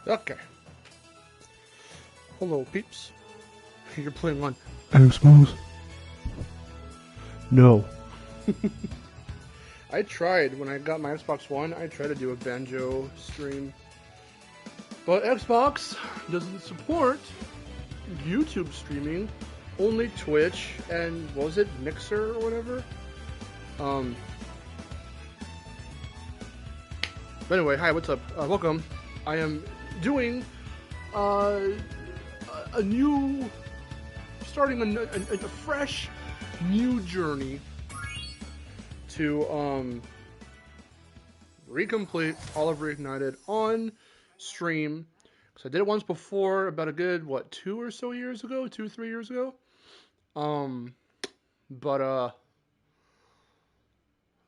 Okay. Hello, peeps. You're playing on Xbox? No. I tried, when I got my Xbox One, I tried to do a banjo stream. But Xbox doesn't support YouTube streaming, only Twitch and, what was it, Mixer or whatever? But anyway, hi, what's up? Welcome. I am doing starting a fresh new journey to recomplete all of Reignited on stream. So I did it once before, about a good, what, 2 or so years ago? 2-3 years ago? But I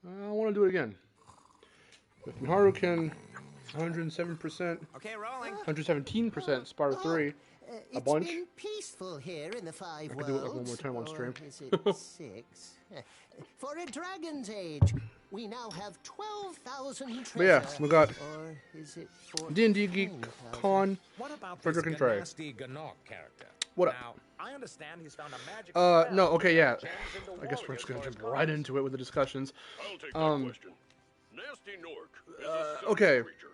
want to do it again. If Miharu can 107%, okay, rolling. 117% Spyro 3, a bunch. It's been peaceful here in the five I could do it like one more worlds. time on stream. Or is it 6? For a dragon's age, we now have 12,000 treasure. But yeah, we got Or is it D&D Geek 14,000? Con, What about Frederick this and Trey. nasty Ganock character? What up? Now, I understand he's found a magic No, spell okay, yeah. that turns into I guess we're just gonna warriors jump for right his into it with the discussions. I'll take that question. Nasty Nork is a simple Okay. creature.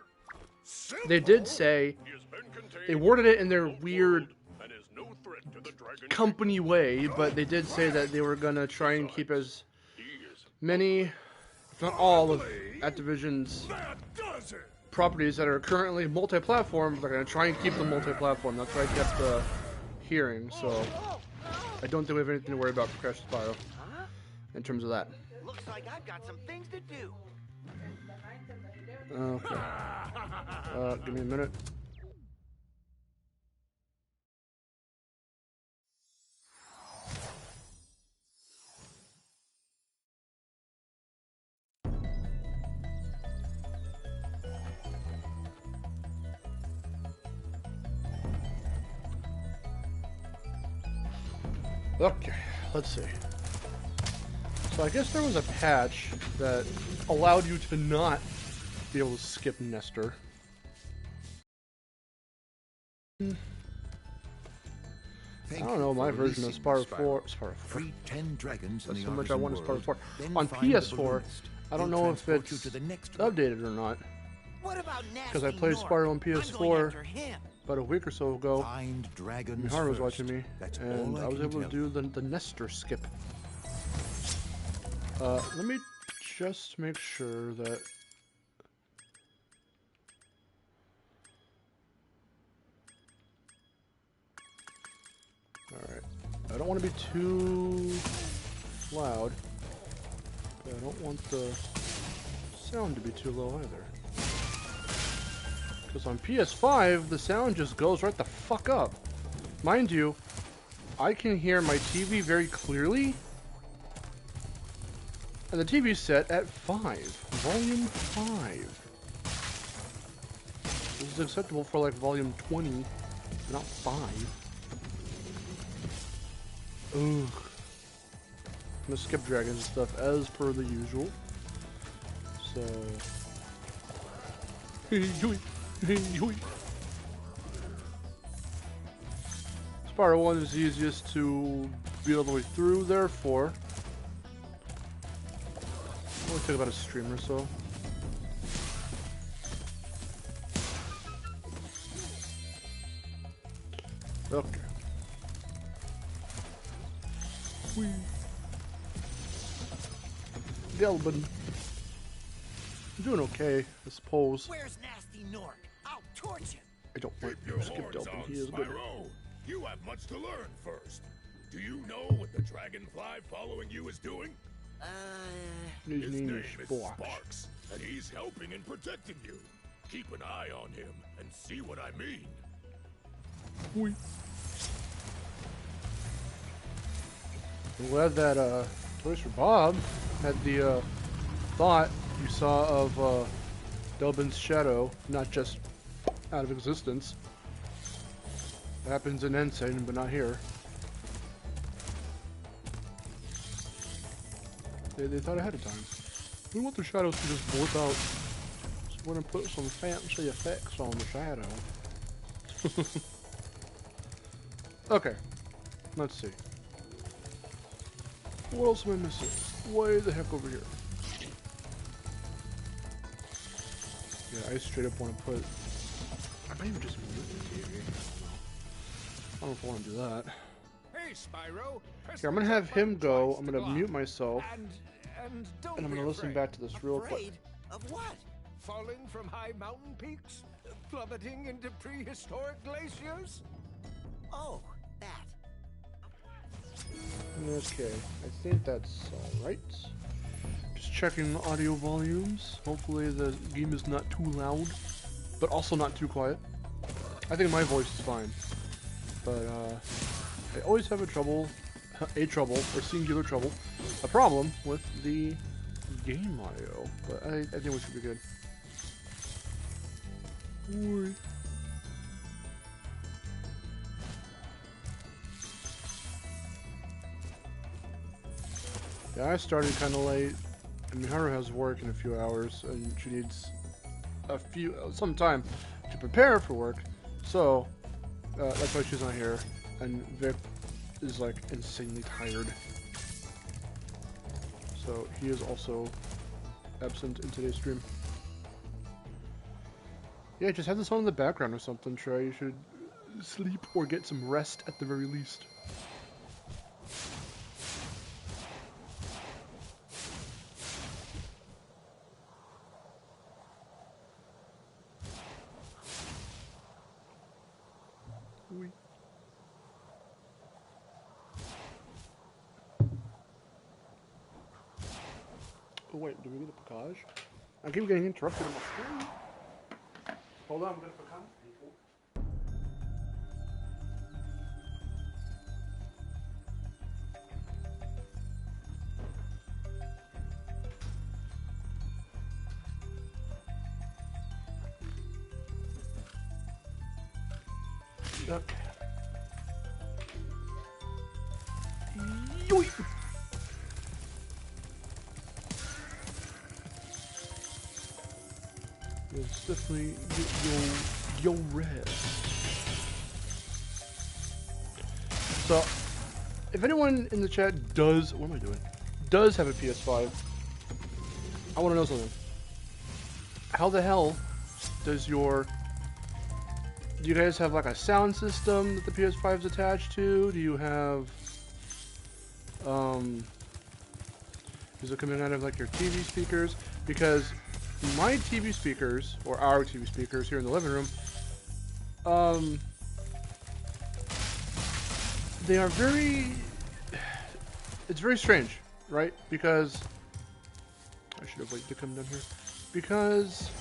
They did say, He has been contained they worded it in their in the weird world and is no threat to the dragon company way, but they did say that they were gonna try and keep as He is many, if not all, of Activision's that does it. properties that are currently multi-platform. They're gonna try and keep them multi-platform. That's what I kept hearing. So I don't think we have anything to worry about for Crash Spyro in terms of that. Looks like I've got some things to do. Okay. Give me a minute. Okay, let's see. So I guess there was a patch that allowed you to not be able to skip Nestor. I don't know, my version of Spyro 4... Spyro 4. Free 10 dragons in That's the how much I Artisan wanted Spyro world, 4. then On find the PS4, balloonist. I don't He'll know if transport you it's to the next world. updated or not. What about Because I Nasty played Nork? Spyro on I'm going PS4 after him. about a week or so ago. Find dragons Miharu was first. watching me, That's and all I was can able to tell. do the Nestor skip. Let me just make sure that... Alright. I don't want to be too loud, but I don't want the sound to be too low either. Because on PS5, the sound just goes right the fuck up. Mind you, I can hear my TV very clearly, and the TV's set at 5, volume 5. This is acceptable for like volume 20, not 5. Ugh. I'm gonna skip dragons and stuff as per the usual. So. Spyro 1 is the easiest to be all the way through, therefore. It only took about a stream or so. Okay. Whee. Delbin. I'm doing okay, I suppose. Where's Nasty Nork? I'll torch him. I don't want Keep your to skip horns Delbin, on, he is good. Spyro. You have much to learn first. Do you know what the dragonfly following you is doing? His His name name is is Sparks. Sparks, and he's helping and protecting you. Keep an eye on him and see what I mean. Whee. I'm glad that Toys for Bob had the thought you saw of Delbin's shadow not just out of existence. It happens in Insane, but not here. They thought ahead of time. We want the shadows to just blip out. So we're gonna put some fancy effects on the shadow. Okay, let's see. What else am I missing? Way the heck over here. Yeah, I straight up want to put... I might even just mute the TV. I don't know if I want to do that. Hey, Spyro. Here, I'm going to have him go. I'm going to mute myself. And don't And I'm be going to listen afraid. back to this real quick. Afraid of what? Falling from high mountain peaks? Plummeting into prehistoric glaciers? Oh, that. Okay, I think that's alright. Just checking audio volumes. Hopefully the game is not too loud, but also not too quiet. I think my voice is fine. But I always have a trouble, or singular trouble, a problem with the game audio. But I think we should be good. Oi. Yeah, I started kind of late. I mean, Haru has work in a few hours, and she needs some time to prepare for work. So that's why she's not here. And Vic is like insanely tired, so he is also absent in today's stream. Yeah, just have this on in the background or something, Trey. You should sleep or get some rest at the very least. Oui. Oh wait, do we get a package? I keep getting interrupted on my screen. Hold on, I'm gonna package people. Okay. Yoink. It's definitely yo red. So, if anyone in the chat does, what am I doing? Does have a PS5, I want to know something. How the hell does your... Do you guys have like a sound system that the PS5 is attached to? Do you have... Is it coming out of like your TV speakers? Because my TV speakers, or our TV speakers here in the living room, they are very... It's very strange, right? Because... I should have waited to come down here. Because...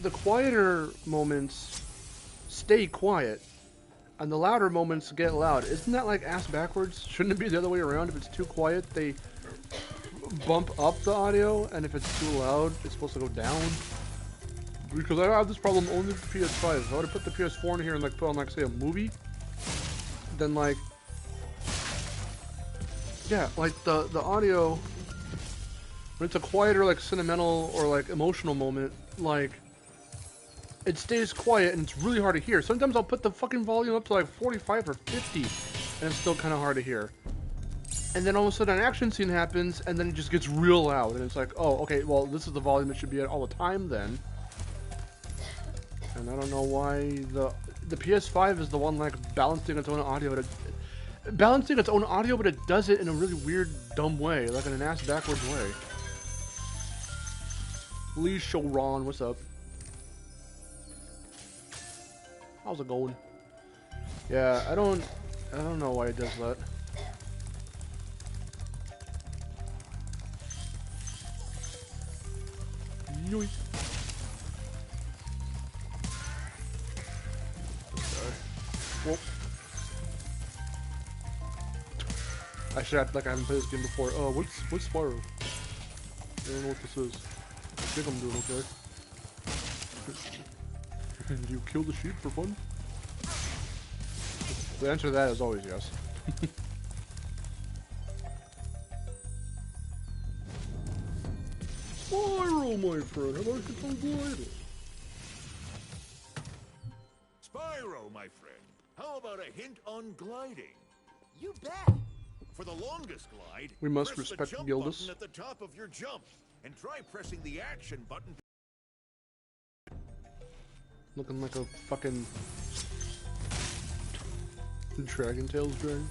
the quieter moments stay quiet, and the louder moments get loud. Isn't that like ass backwards? Shouldn't it be the other way around? If it's too quiet, they bump up the audio, and if it's too loud, it's supposed to go down? Because I have this problem only with the PS5. If I would have put the PS4 in here and like put on like say a movie, then like, yeah, like the audio, when it's a quieter like sentimental or like emotional moment, like, it stays quiet and it's really hard to hear. Sometimes I'll put the fucking volume up to like 45 or 50 and it's still kind of hard to hear. And then all of a sudden an action scene happens and then it just gets real loud and it's like, oh, okay, well this is the volume it should be at all the time then. And I don't know why the PS5 is the one like balancing its own audio. But it does it in a really weird, dumb way, like in an ass backwards way. Lee Showron, what's up? How's it going? Yeah, I don't know why it does that. Yoink. Sorry. Whoop. I should act like I haven't played this game before. What's Spyro? I don't know what this is. I think I'm doing okay. Do you kill the sheep for fun? The answer to that is always yes. Spyro, my friend, how about you some glider? Spyro, my friend. How about a hint on gliding? You bet. For the longest glide, We must press respect the jump Gildas. button at the top of your jump, and try pressing the action button. Looking like a fucking Dragon Tales dragon.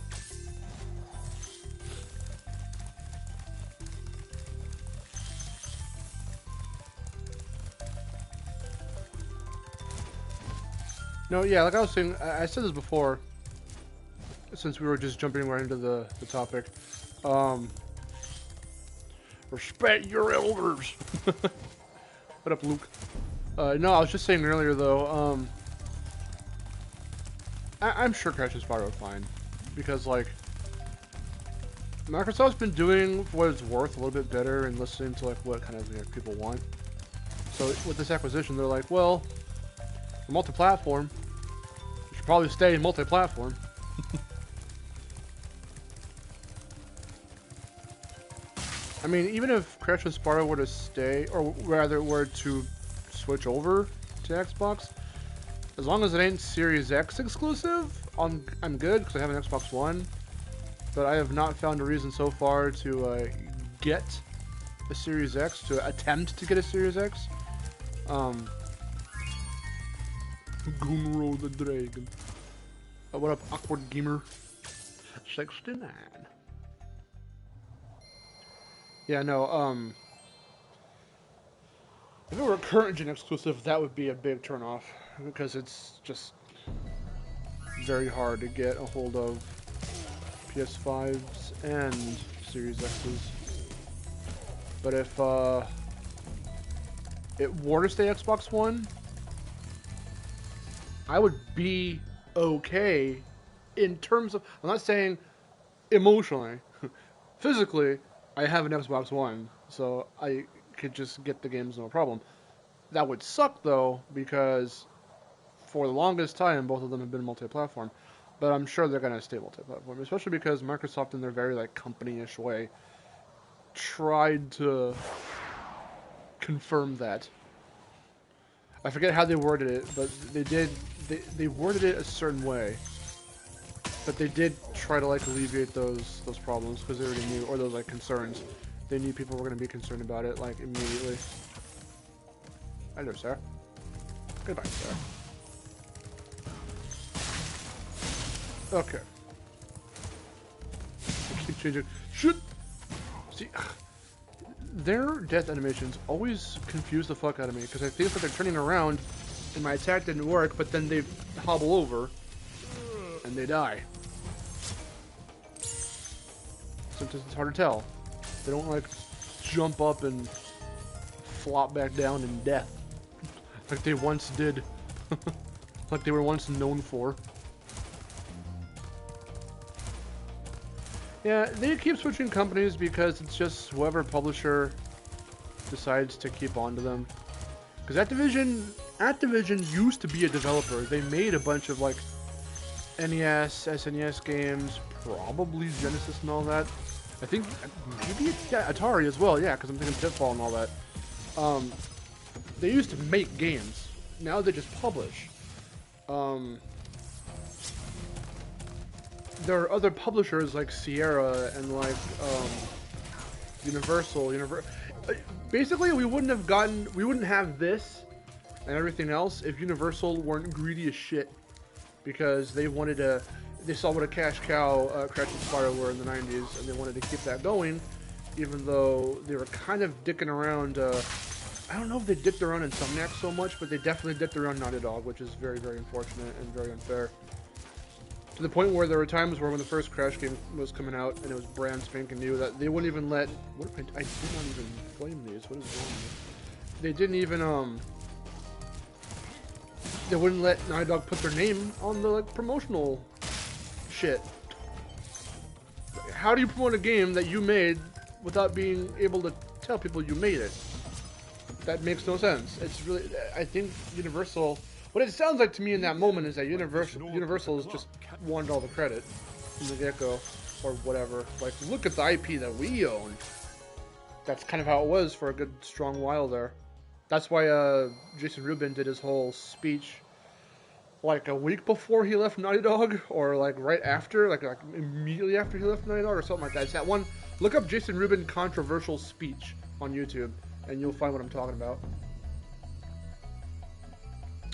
No, yeah, like I was saying, I said this before, since we were just jumping right into the topic. Respect your elders! What up, Luke? No, I was just saying earlier, though, I'm sure Crash and Spyro are fine. Because, like, Microsoft's been doing, for what it's worth, a little bit better and listening to, like, what kind of people want. So, with this acquisition, they're like, well, multi-platform. You should probably stay in multi-platform. I mean, even if Crash and Spyro were to stay, or rather were to switch over to Xbox, as long as it ain't Series X exclusive, I'm good, because I have an Xbox One. But I have not found a reason so far to get a Series X, to attempt to get a Series X. Gunro the Dragon. What up, Awkward Gamer? 69. Yeah, no, if it were a current gen exclusive, that would be a big turnoff, because it's just very hard to get a hold of PS5s and Series X's. But if it were to stay Xbox One, I would be okay in terms of, I'm not saying emotionally, physically, I have an Xbox One, so I could just get the games no problem. That would suck, though, because for the longest time, both of them have been multi-platform. But I'm sure they're going to stay multi-platform, especially because Microsoft, in their very, like, company-ish way, tried to confirm that. I forget how they worded it, but they worded it a certain way. But they did try to, like, alleviate those problems, because they already knew, or those, like, concerns. They knew people were going to be concerned about it, like, immediately. Hello, sir. Goodbye, sir. Okay. I keep changing. Shoot! See, their death animations always confuse the fuck out of me, because I think that they're turning around, and my attack didn't work, but then they hobble over, and they die. Sometimes it's hard to tell. They don't, like, jump up and flop back down in death. Like they once did. Like they were once known for. Yeah, they keep switching companies because it's just whoever publisher decides to keep on to them. Because Activision used to be a developer. They made a bunch of, like, NES, SNES games, probably Genesis and all that. I think maybe Atari as well, yeah, because I'm thinking Pitfall and all that. They used to make games. Now they just publish. There are other publishers like Sierra and like Universal. Basically, we wouldn't have this and everything else if Universal weren't greedy as shit, because they wanted to. They saw what a cash cow Crash and Spyro were in the 90s, and they wanted to keep that going, even though they were kind of dicking around. I don't know if they dicked around in Insomniac so much, but they definitely dicked around Naughty Dog, which is very, very unfortunate and very unfair. To the point where there were times where when the first Crash game was coming out, and it was brand spanking new, that they wouldn't even let... What, I did not even flame these. What is wrong with me? They didn't even, they wouldn't let Naughty Dog put their name on the, like, promotional shit. How do you promote a game that you made without being able to tell people you made it? That makes no sense. It's really, I think Universal, what it sounds like to me in that moment is that Universal has just wanted all the credit from the get-go, or whatever. Like, look at the IP that we own. That's kind of how it was for a good, strong while there. That's why Jason Rubin did his whole speech like a week before he left Naughty Dog, or like right after, like immediately after he left Naughty Dog, or something like that. It's that one. Look up Jason Rubin controversial speech on YouTube, and you'll find what I'm talking about.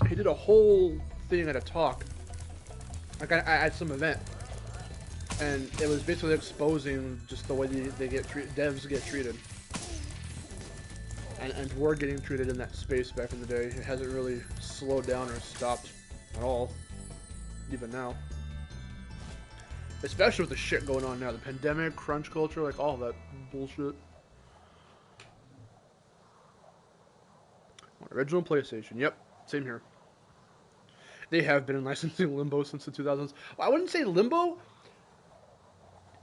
He did a whole thing at a talk, like at some event, and it was basically exposing just the way they get devs get treated, and were getting treated in that space back in the day. It hasn't really slowed down or stopped at all, even now. Especially with the shit going on now, the pandemic, crunch culture, like all that bullshit. Original PlayStation, yep, same here. They have been in licensing limbo since the 2000s. I wouldn't say limbo.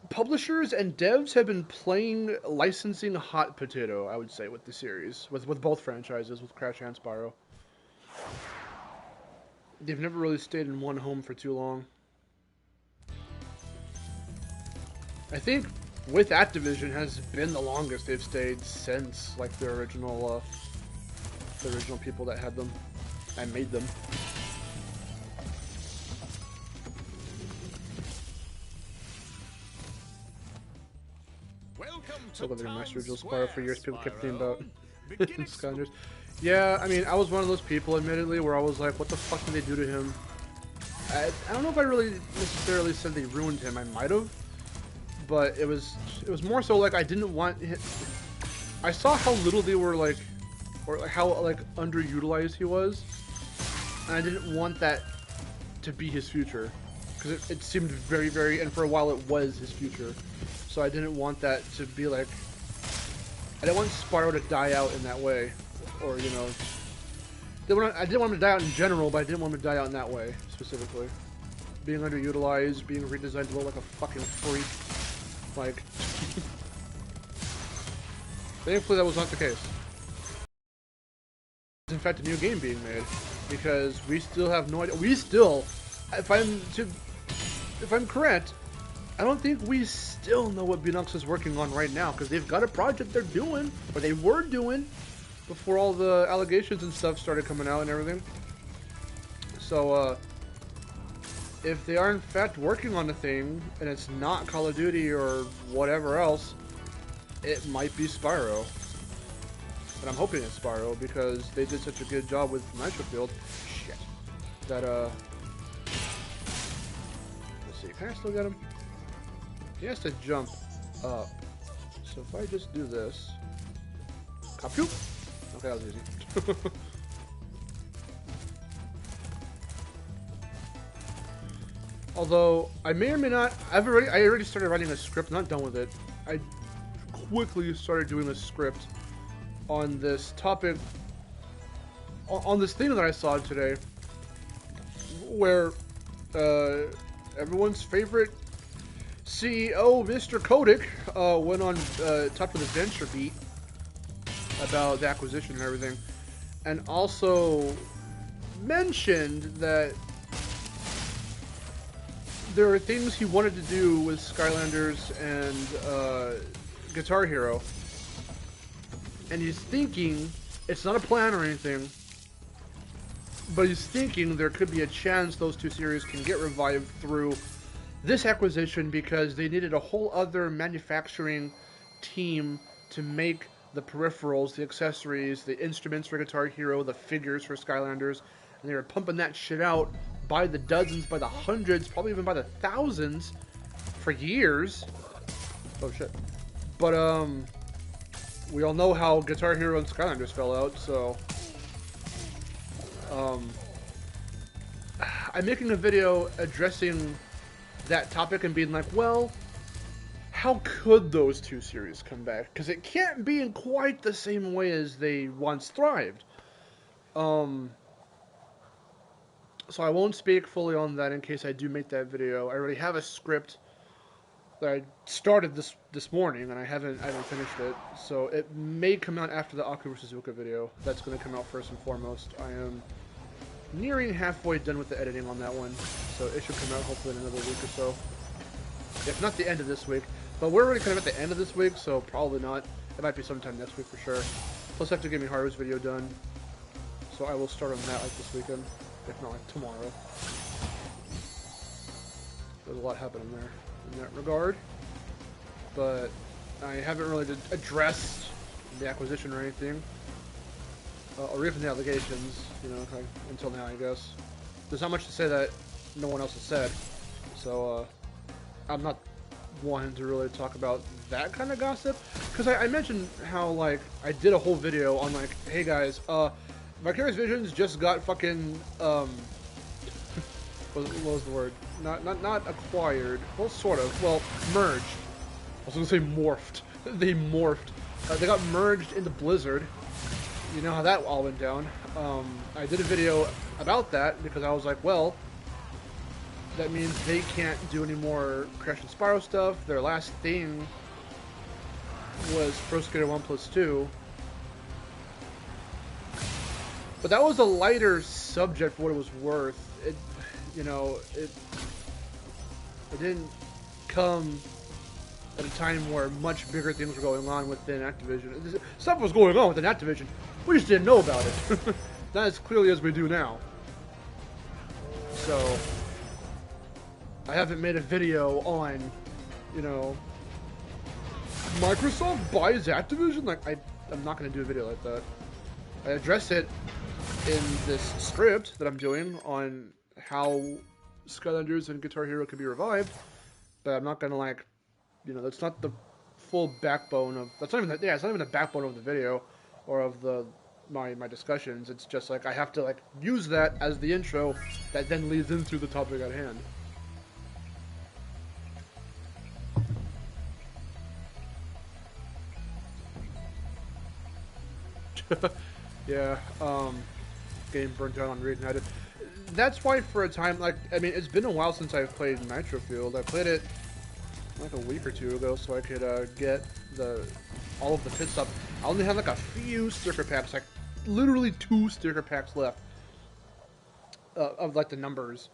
Publishers and devs have been playing licensing hot potato, I would say, with the series. With both franchises, with Crash and Spyro. They've never really stayed in one home for too long. I think with Activision has been the longest they've stayed since like the original people that had them and made them. Look at the Master Duel Spyro for years. People kept thinking about Skylanders. Yeah, I mean, I was one of those people, admittedly, where I was like, what the fuck did they do to him? I don't know if I really necessarily said they ruined him. I might have, but it was more so like I didn't want him. I saw how little they were like, or like how like underutilized he was, and I didn't want that to be his future, because it seemed very, very, and for a while it was his future. So I didn't want that to be like, I didn't want Spyro to die out in that way, or you know, I didn't want him to die out in general, but I didn't want him to die out in that way specifically. Being underutilized, being redesigned to look like a fucking freak, like. Thankfully, that was not the case. In fact, a new game being made, because we still have no idea. We still, if I'm correct, I don't think we still know what Beanox is working on right now, because they've got a project they're doing, or they were doing, before all the allegations and stuff started coming out and everything. So, if they are in fact working on a thing, and it's not Call of Duty or whatever else, it might be Spyro. And I'm hoping it's Spyro, because they did such a good job with Nitro Field. Shit. That, let's see, can I still get him? He has to jump up. So if I just do this... Kaput! Okay, that was easy. Although, I may or may not... I already started writing a script, not done with it. I quickly started doing a script on this topic, on this thing that I saw today, where everyone's favorite CEO, Mr. Kotick, went on talked with Adventure Beat about the acquisition and everything, and also mentioned that there are things he wanted to do with Skylanders and Guitar Hero, and he's thinking, it's not a plan or anything, but he's thinking there could be a chance those two series can get revived through this acquisition, because they needed a whole other manufacturing team to make the peripherals, the accessories, the instruments for Guitar Hero, the figures for Skylanders, and they were pumping that shit out by the dozens, by the hundreds, probably even by the thousands for years. Oh shit. But we all know how Guitar Hero and Skylanders fell out, so I'm making a video addressing that topic and being like, well, how could those two series come back? Because it can't be in quite the same way as they once thrived. So I won't speak fully on that in case I do make that video. I already have a script that I started this morning, and I haven't finished it. So it may come out after the Aku vs. Zuka video. That's going to come out first and foremost. I am nearing halfway done with the editing on that one, so it should come out hopefully in another week or so. If not the end of this week. But we're already kind of at the end of this week, so probably not. It might be sometime next week for sure. Plus I have to get me Haru's video done, so I will start on that like this weekend. if not like tomorrow. There's a lot happening there in that regard, but I haven't really addressed the acquisition or anything, or even the allegations, you know, like, until now, I guess. There's not much to say that no one else has said, so I'm not wanting to really talk about that kind of gossip, because I mentioned how, like, I did a whole video on, like, hey guys, Vicarious Visions just got fucking, what was the word? Not acquired, well, sort of, well, merged. I was gonna say morphed. They morphed. They got merged into Blizzard. You know how that all went down. I did a video about that because I was like, well, that means they can't do any more Crash and Spyro stuff. Their last thing was Pro Skater 1+2. But that was a lighter subject for what it was worth. It, you know, it didn't come at a time where much bigger things were going on within Activision. Stuff was going on within Activision. We just didn't know about it. Not as clearly as we do now. So, I haven't made a video on, you know, Microsoft buys Activision? Like, I'm not going to do a video like that. I address it in this script that I'm doing on how Skylanders and Guitar Hero can be revived, but I'm not going to, like, you know, that's not the full backbone of, that's not even the, yeah, it's not even the backbone of the video or of my discussions. It's just like I have to, like, use that as the intro that then leads into the topic at hand. Yeah, getting burnt out on Reignited. That's why for a time, like, I mean, it's been a while since I've played Nitro Field. I played it like a week or two ago so I could get all of the pit stop. I only had like a few sticker packs, like literally 2 sticker packs left of like the numbers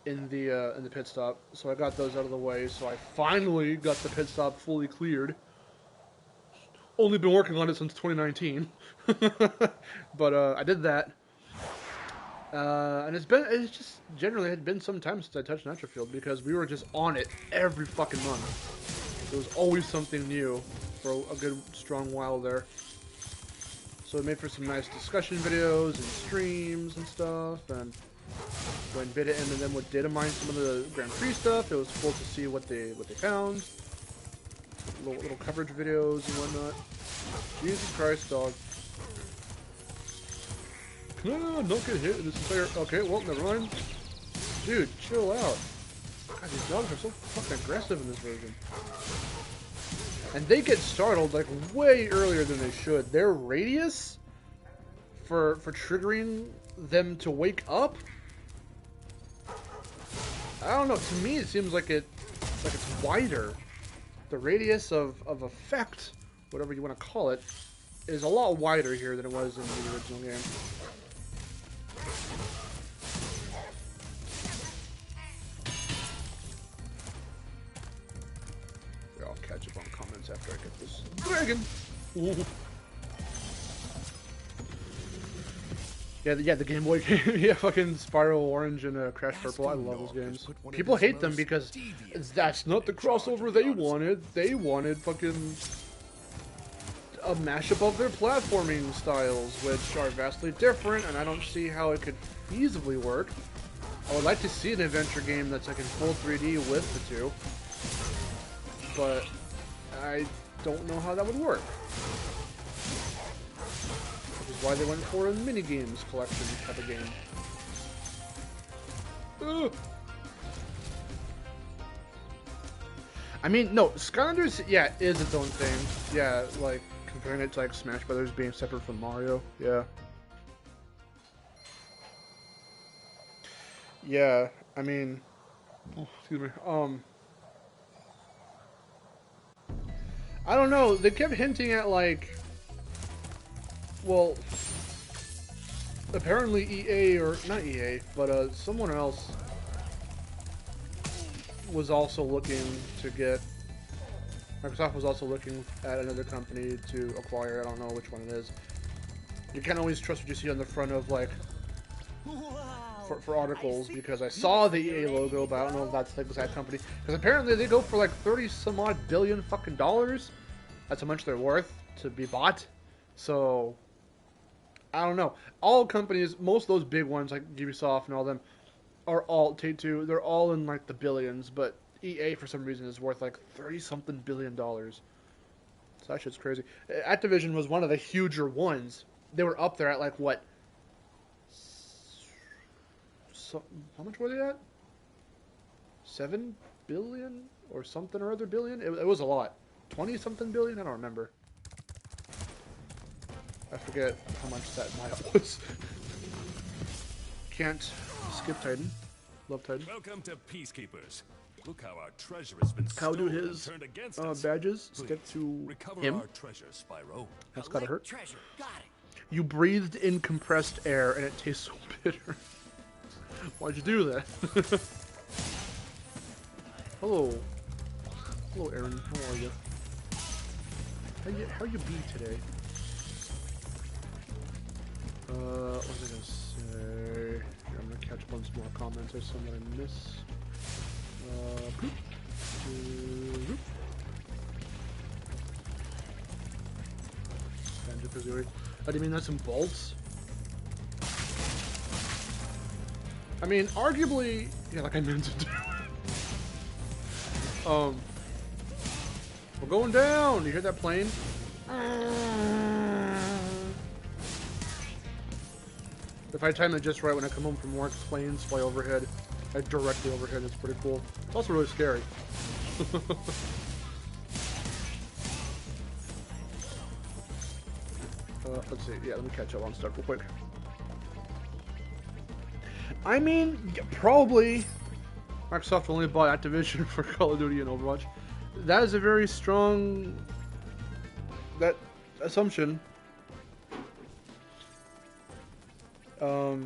in the pit stop. So I got those out of the way. So I finally got the pit stop fully cleared. Only been working on it since 2019, but I did that, and it's just generally had been some time since I touched Nitro Field because we were just on it every fucking month. There was always something new for a good strong while there. So it made for some nice discussion videos and streams and stuff, and when Beta and then would data mine some of the Grand Prix stuff, it was cool to see what they found. Little coverage videos and whatnot. Jesus Christ, dog. Can I not get hit in this entire... Okay, well, never mind. Dude, chill out. God, these dogs are so fucking aggressive in this version. And they get startled, like, way earlier than they should. Their radius for triggering them to wake up? I don't know. To me, it seems like it's wider. The radius of effect, whatever you want to call it, is a lot wider here than it was in the original game. Yeah, I'll catch up on comments after I get this dragon. Ooh. Yeah, the Game Boy game. Yeah, fucking Spyro Orange and Crash Purple. I love those games. People hate them because that's not the crossover they wanted. They wanted fucking a mashup of their platforming styles, which are vastly different, and I don't see how it could feasibly work. I would like to see an adventure game that's like in full 3D with the two, but I don't know how that would work. Why they went for a mini-games collection type of game. Ugh. I mean, no, Skylanders, yeah, is its own thing. Yeah, like, comparing it to, like, Smash Brothers being separate from Mario, yeah. Yeah, I mean, oh, excuse me, I don't know, they kept hinting at, like, well, apparently EA, or not EA, but someone else was also looking to get, Microsoft was also looking at another company to acquire. I don't know which one it is. You can't always trust what you see on the front of, like, Wow, for articles because I saw the EA logo, but I don't know if that's the exact company. Because apparently they go for like 30 some odd billion fucking dollars. That's how much they're worth to be bought. So I don't know. All companies, most of those big ones like Ubisoft and all them, are all Take-Two. They're all in like the billions, but EA for some reason is worth like 30 something billion dollars. So that shit's crazy. Activision was one of the huger ones. They were up there at like what? So, how much were they at? 7 billion or something or other billion? It was a lot. 20 something billion? I don't remember. I forget how much that mile was. Can't skip Titan. Love Titan. Welcome to Peacekeepers. Look how our treasure has been How do stolen and his turned against us. badges Please, get to recover him? our treasure, Spyro. That's gotta hurt. Treasure. Got it. You breathed in compressed air and it tastes so bitter. Why'd you do that? Hello. Hello, Aaron. How are you? How you be today? What was I gonna say? Here, I'm gonna catch up on some more comments. There's some that I miss. Poop. Poop. Oh, do you mean that's some bolts? I mean, arguably, yeah, like I meant to do. We're going down. You hear that plane? If I time it just right when I come home from work, planes fly overhead, like directly overhead. It's pretty cool. It's also really scary. Let's see. Yeah, let me catch up on stuff real quick. I mean, probably Microsoft only bought Activision for Call of Duty and Overwatch. That is a very strong assumption. What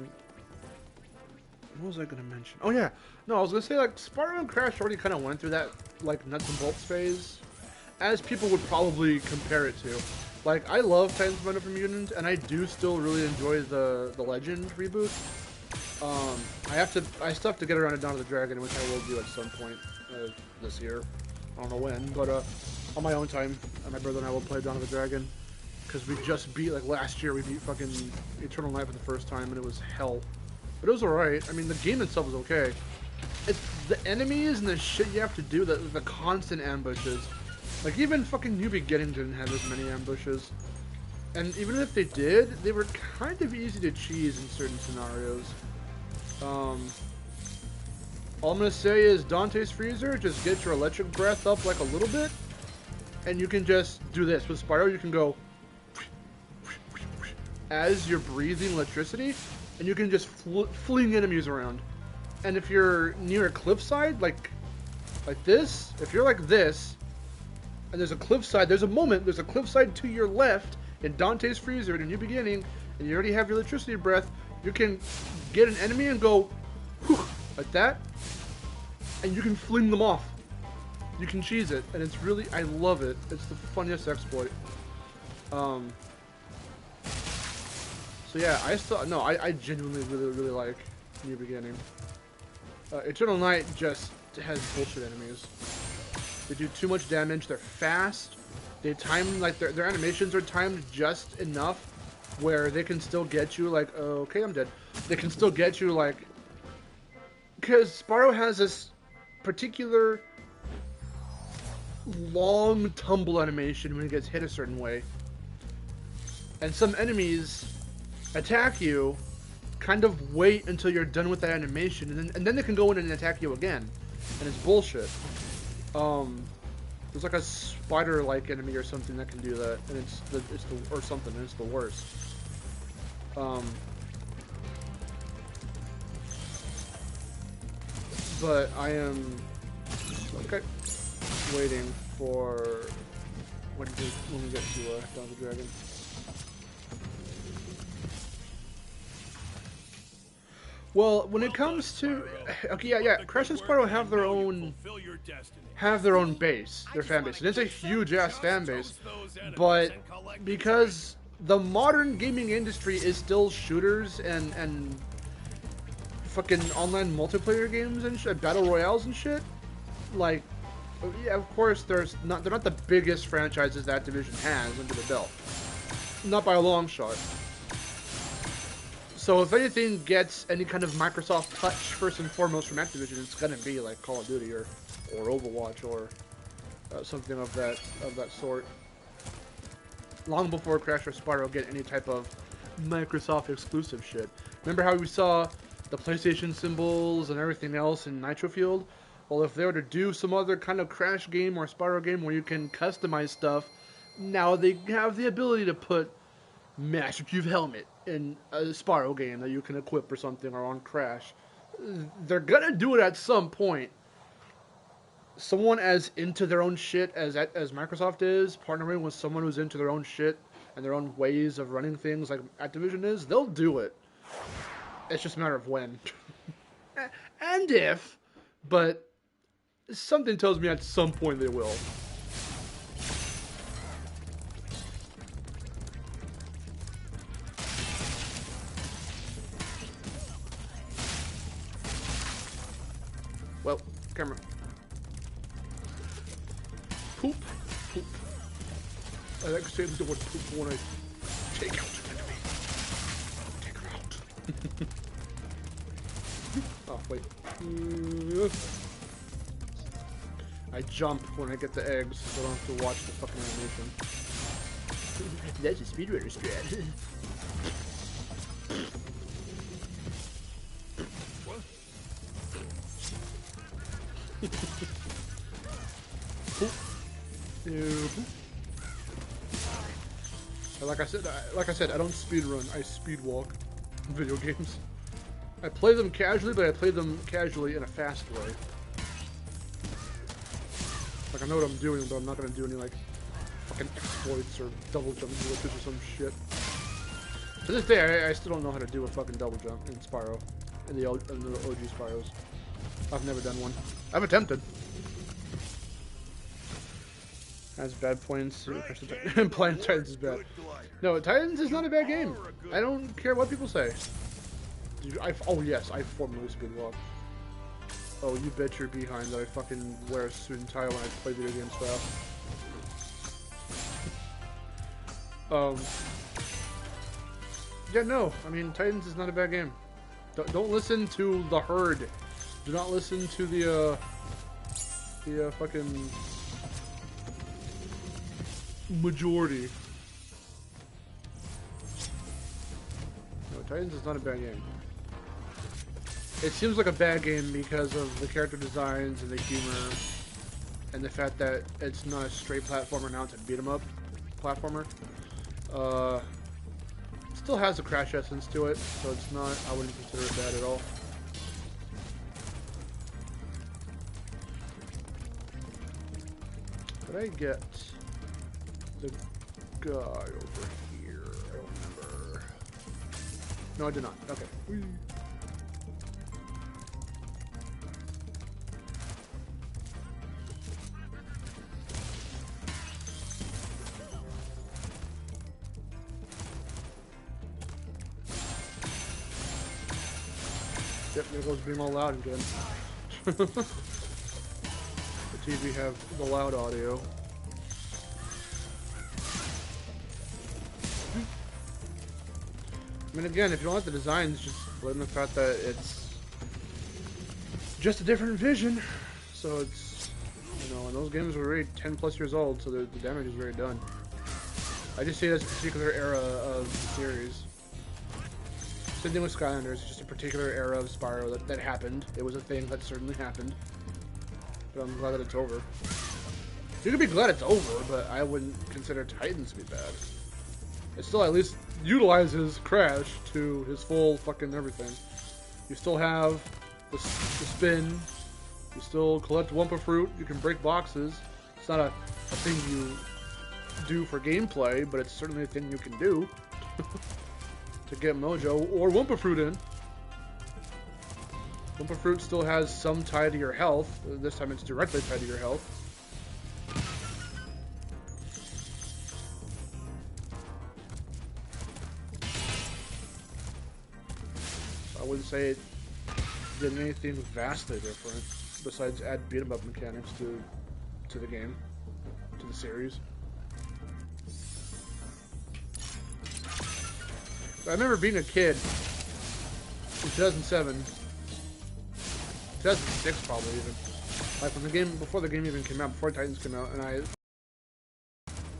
was I gonna mention? Oh yeah, no, I was gonna say like Spyro and Crash already kind of went through that like nuts and bolts phase, as people would probably compare it to. Like I love Titans of Wonderful Mutant, and I do still really enjoy the Legend reboot. I still have to get around to Dawn of the Dragon, which I will do at some point this year. I don't know when, but on my own time, my brother and I will play Dawn of the Dragon. Because we just beat, like last year, we beat fucking Eternal Night for the first time, and it was hell. But it was alright. I mean, the game itself was okay. It's the enemies and the shit you have to do, the constant ambushes. Like, even fucking New Beginning didn't have as many ambushes. And even if they did, they were kind of easy to cheese in certain scenarios. All I'm gonna say is Dante's Freezer, just get your electric breath up like a little bit, and you can just do this. With Spyro, you can go as you're breathing electricity, and you can just fling enemies around. And if you're near a cliffside, like this, if you're like this, and there's a cliffside, there's a cliffside to your left in Dante's Freezer in a New Beginning, and you already have your electricity breath, you can get an enemy and go whew, like that, and you can fling them off. You can cheese it, and it's really, I love it. It's the funniest exploit. So yeah, I genuinely really like New Beginning. Eternal Night just has bullshit enemies. They do too much damage, they're fast, they time, like, their animations are timed just enough where they can still get you, like, okay, I'm dead. They can still get you, like, because Spyro has this particular long tumble animation when he gets hit a certain way. And some enemies attack you, kind of wait until you're done with that animation, and then they can go in and attack you again. And it's bullshit. There's like a spider-like enemy or something that can do that, and it's the worst. But I am waiting for when we get to Dawn of the Dragon. Well, when it comes to Crash and Spyro have their own base, their fan base, and it's a huge ass fan base. But because the modern gaming industry is still shooters and fucking online multiplayer games and shit, battle royales and shit, like, yeah, of course, they're not the biggest franchises that Activision has under the belt. Not by a long shot. So if anything gets any kind of Microsoft touch first and foremost from Activision, it's gonna be like Call of Duty or Overwatch or something of that sort. Long before Crash or Spyro get any type of Microsoft exclusive shit. Remember how we saw the PlayStation symbols and everything else in Nitro Field? Well, if they were to do some other kind of Crash game or Spyro game where you can customize stuff, now they have the ability to put Master Chief Helmet in a Spyro game that you can equip or something, or on Crash. They're gonna do it at some point. Someone as into their own shit as Microsoft is, partnering with someone who's into their own shit and their own ways of running things like Activision is, they'll do it. It's just a matter of when. And if, but something tells me at some point they will. Well, camera. Poop. Poop. I like saying the word poop when I take out an enemy. Take her out. Oh, wait. I jump when I get the eggs, so I don't have to watch the fucking animation. That's a speedrunner strat. Like I said, I don't speedrun. I speedwalk video games. I play them casually, but I play them casually in a fast way. Like, I know what I'm doing, but I'm not gonna do any, like, fucking exploits or double jump glitches or some shit. To this day, I still don't know how to do a fucking double jump in Spyro. In the OG Spyros. I've never done one. I've attempted. Has bad points. Playing Titans is bad. No, Titans is not a bad game. I don't care what people say. Oh yes, I formally speedwalk. Oh, you bet your behind that I fucking wear a suit and tie when I play video games fast. Yeah, no. I mean, Titans is not a bad game. Don't listen to the herd. Do not listen to the fucking majority. No, Titans is not a bad game. It seems like a bad game because of the character designs and the humor and the fact that it's not a straight platformer, now it's a beat 'em up platformer. Still has a Crash essence to it, so it's not, I wouldn't consider it bad at all. Did I get the guy over here? I don't remember. No, I did not. Okay. Whee. Yep, there goes being all loud again. The TV have the loud audio. I mean, again, if you don't like the designs, just blame the fact that it's just a different vision. So it's, you know, and those games were already 10 plus years old, so the damage is already done. I just see it as a particular era of the series. Same thing with Skylanders, it's just a particular era of Spyro that happened. It was a thing that certainly happened. But I'm glad that it's over. You can be glad it's over, but I wouldn't consider Titans to be bad. It still at least utilizes Crash to his full fucking everything. You still have the spin. You still collect Wumpa Fruit. You can break boxes. It's not a thing you do for gameplay, but it's certainly a thing you can do. To get Mojo or Wumpa Fruit in. Wumpa Fruit still has some tie to your health. This time it's directly tied to your health. So I wouldn't say did anything vastly different besides add beat 'em up mechanics to the game, to the series. I remember being a kid in 2007, 2006 probably even, like when the game, before the game even came out, before Titans came out, and I,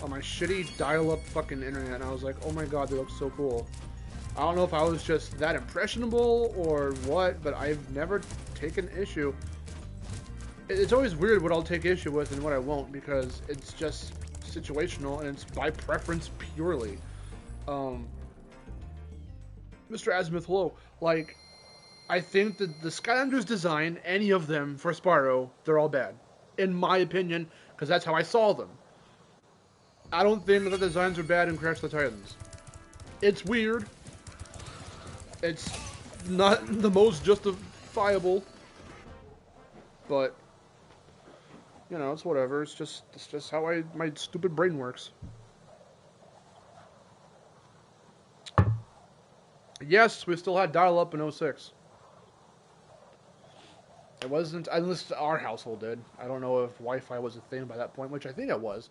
on my shitty dial-up fucking internet, and I was like, oh my god, they look so cool. I don't know if I was just that impressionable or what, but I've never taken issue. It's always weird what I'll take issue with and what I won't, because it's just situational and it's by preference purely. Mr. Azimuth, hello. Like, I think that the Skylanders design, any of them for Spyro, they're all bad. In my opinion, because that's how I saw them. I don't think that the designs are bad in Crash the Titans. It's weird. It's not the most justifiable. But, you know, it's whatever. It's just how my stupid brain works. Yes, we still had dial-up in 06. It wasn't, at least our household did. I don't know if Wi-Fi was a thing by that point, which I think it was.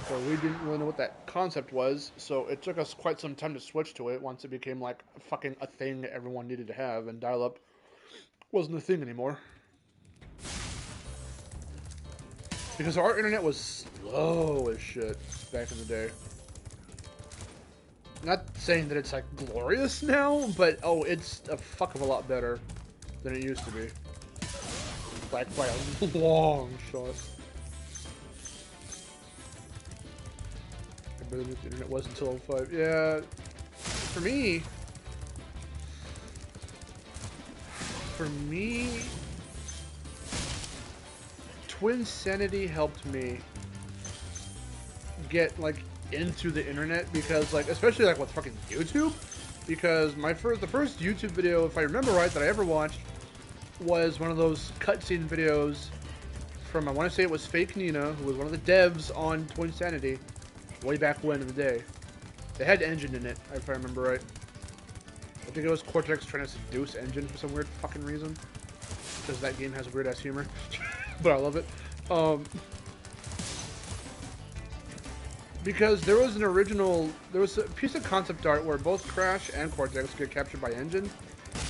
So we didn't really know what that concept was, so it took us quite some time to switch to it once it became like fucking a thing everyone needed to have, and dial-up wasn't a thing anymore. Because our internet was slow as shit back in the day. Not saying that it's like glorious now, but oh, it's a fuck of a lot better than it used to be. Like by a long shot. I really knew the internet was until 05. Yeah, for me, Twinsanity helped me get like into the internet, because like, especially like with fucking YouTube, because the first YouTube video, if I remember right, that I ever watched was one of those cutscene videos from, I want to say it was Fake Nina, who was one of the devs on Twinsanity way back when in the day. They had Engine in it, if I remember right. I think it was Cortex trying to seduce Engine for some weird fucking reason, because that game has weird ass humor. But I love it. Because there was a piece of concept art where both Crash and Cortex get captured by Engine.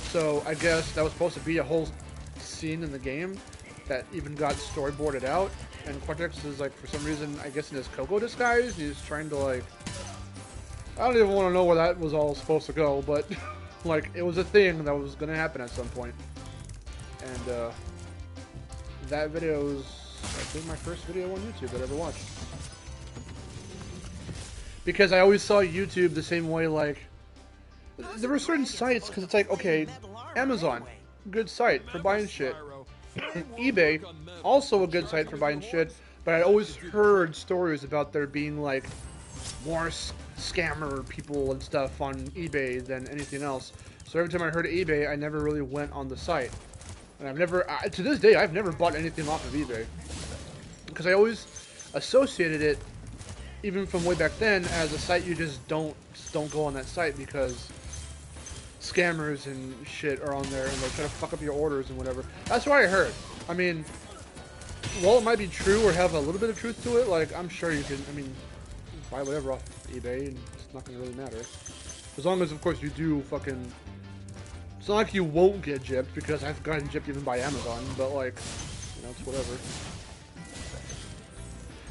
So I guess that was supposed to be a whole scene in the game that even got storyboarded out. And Cortex is like, for some reason, I guess in his Coco disguise, he's trying to like, I don't even want to know where that was all supposed to go, but like, it was a thing that was going to happen at some point. And that video was, I think, my first video on YouTube that I ever watched. Because I always saw YouTube the same way, like, there were certain sites, because it's like, okay, Amazon, good site for buying shit. eBay, also a good site for buying shit, but I always heard stories about there being, like, more scammer people and stuff on eBay than anything else. So every time I heard eBay, I never really went on the site. And I've never, to this day, I've never bought anything off of eBay. Because I always associated it, even from way back then, as a site you just don't go on that site, because scammers and shit are on there and they try to fuck up your orders and whatever. That's what I heard. I mean, while it might be true or have a little bit of truth to it, like, I'm sure you can, I mean, buy whatever off eBay and it's not going to really matter. As long as, of course, you do fucking... It's not like you won't get gypped, because I've gotten gypped even by Amazon, but like, you know, it's whatever.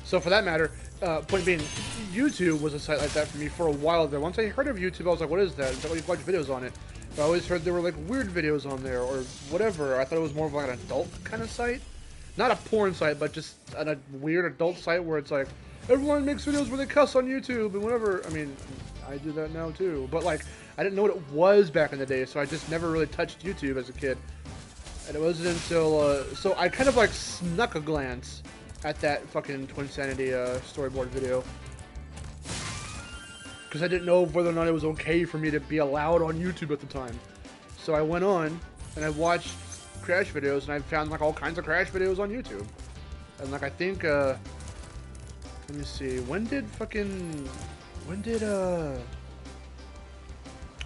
So for that matter, point being, YouTube was a site like that for me for a while there. Once I heard of YouTube, I was like, what is that? You watch videos on it. But I always heard there were like weird videos on there or whatever. I thought it was more of like an adult kind of site. Not a porn site, but just a weird adult site where it's like, everyone makes videos where they cuss on YouTube and whatever. I mean, I do that now too. But like, I didn't know what it was back in the day, so I just never really touched YouTube as a kid. And it wasn't until, so I kind of like snuck a glance at that fucking Twinsanity storyboard video. Because I didn't know whether or not it was okay for me to be allowed on YouTube at the time. So I went on, and I watched Crash videos, and I found like all kinds of Crash videos on YouTube. And like, I think, let me see, when did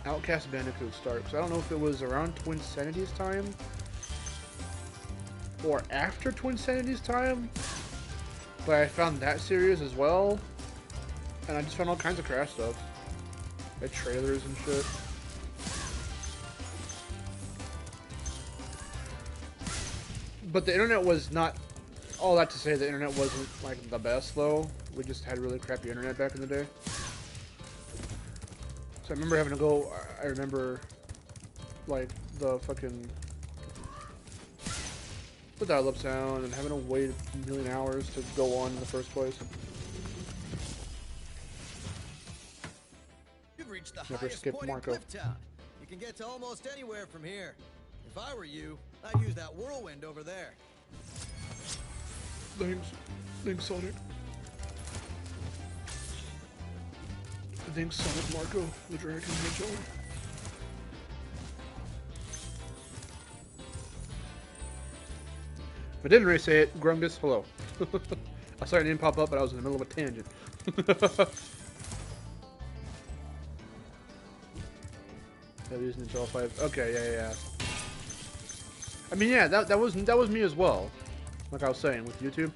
Outcast Bandicoot start? Because I don't know if it was around Twinsanity's time, or after Twin Sanity's time, but I found that series as well, and I just found all kinds of Crash stuff, like trailers and shit. But the internet was not, all that to say the internet wasn't like the best though. We just had really crappy internet back in the day. So I remember having to go, I remember like the fucking, the dial-up sound and having to wait a million hours to go on in the first place. You've reached the Never highest skipped point in Marco. Clifftown. You can get to almost anywhere from here. If I were you, I'd use that whirlwind over there. Thanks Sonic. Thanks Sonic Marco, the Dragon Hedgehog. If I didn't already say it, Grungus, hello. I saw your name pop up, but I was in the middle of a tangent. That is Ninja 5. Okay, yeah. I mean, yeah, that was me as well. Like I was saying with YouTube,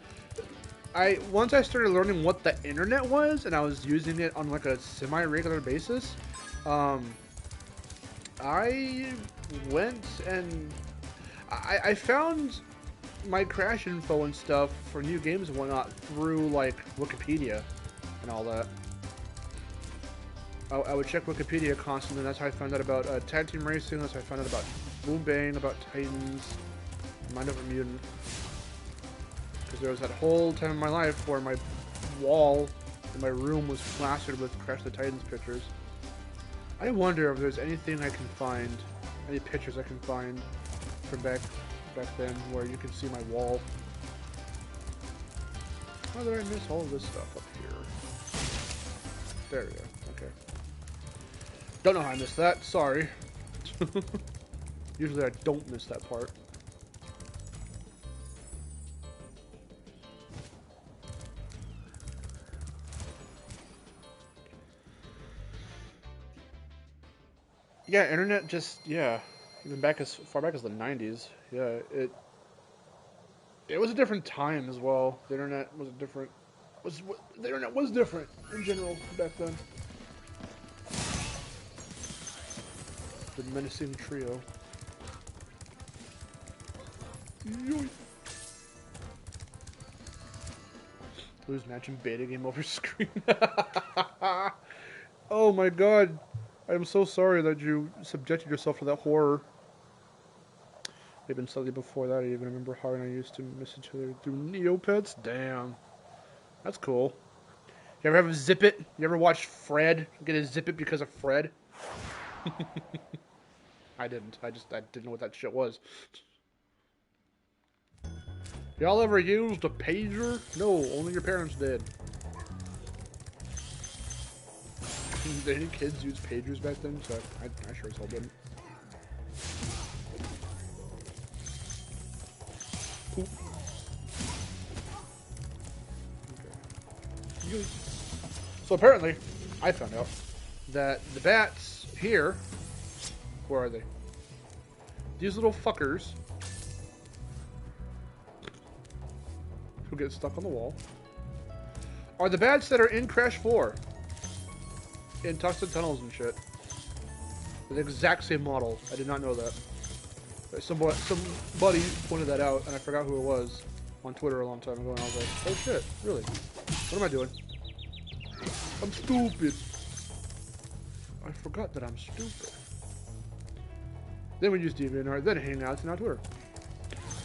once I started learning what the internet was, and I was using it on like a semi-regular basis, I went and I found my Crash info and stuff for new games and whatnot through like Wikipedia and all that. I would check Wikipedia constantly, and that's how I found out about Tag Team Racing, that's how I found out about Boom Bang, about Titans, Mind Over Mutant. Because there was that whole time in my life where my wall in my room was plastered with Crash the Titans pictures. I wonder if there's anything I can find, any pictures I can find from back then where you can see my wall. How did I miss all of this stuff up here? There we go. Okay. Don't know how I missed that. Sorry. Usually I don't miss that part. Yeah, internet just, yeah, even back as far back as the 90s, yeah, it was a different time as well. The internet was different in general back then. The menacing trio. Yoink. Lose match in beta game over screen. Oh my god. I'm so sorry that you subjected yourself to that horror. Even slightly before that, I even remember how I used to miss each other through Neopets. Damn. That's cool. You ever have a Zip It? You ever watch Fred get a Zip It because of Fred? I didn't. I didn't know what that shit was. Y'all ever used a pager? No, only your parents did. Did any kids use pagers back then? So I sure as hell didn't. Oop. Okay. So apparently, I found out that the bats here, where are they? These little fuckers who get stuck on the wall are the bats that are in Crash 4. In Twisted Tunnels and shit. The exact same model. I did not know that. Somebody pointed that out, and I forgot who it was on Twitter a long time ago, and I was like, oh shit, really? What am I doing? I'm stupid. I forgot that I'm stupid. Then we use DeviantArt, then Hangouts, and now Twitter.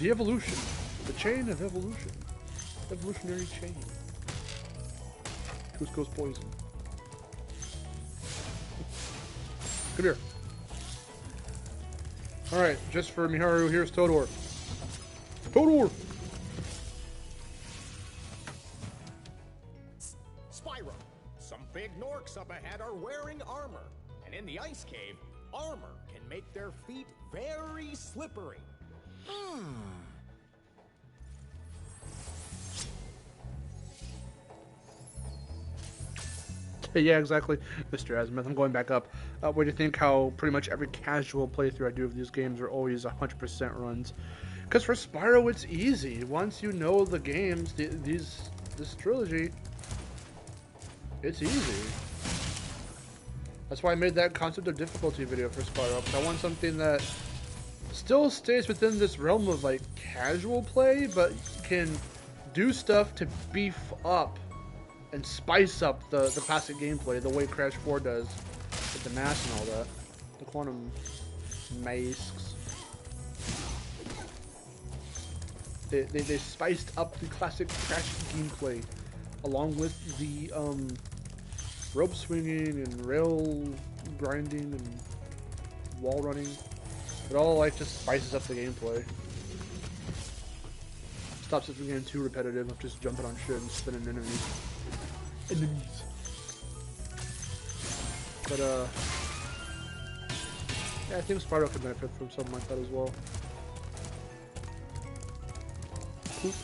The evolution. The chain of evolution. Evolutionary chain. Cusco's poison. Come here. Alright, just for Miharu, here's Todor. Todor! Spyro, some big Norks up ahead are wearing armor. And in the ice cave, armor can make their feet very slippery. Yeah, exactly, Mr. Azimuth. I'm going back up. What do you think how pretty much every casual playthrough I do of these games are always 100% runs? Because for Spyro, it's easy. Once you know the games, this trilogy, it's easy. That's why I made that concept of difficulty video for Spyro. Because I want something that still stays within this realm of like casual play, but can do stuff to beef up and spice up the classic gameplay the way Crash 4 does with the mask and all that. The quantum masks. They spiced up the classic Crash gameplay along with the rope swinging and rail grinding and wall running. It all like just spices up the gameplay. Stops it from getting too repetitive of just jumping on shit and spinning enemies. But yeah, I think Spyro could benefit from something like that as well. Poop.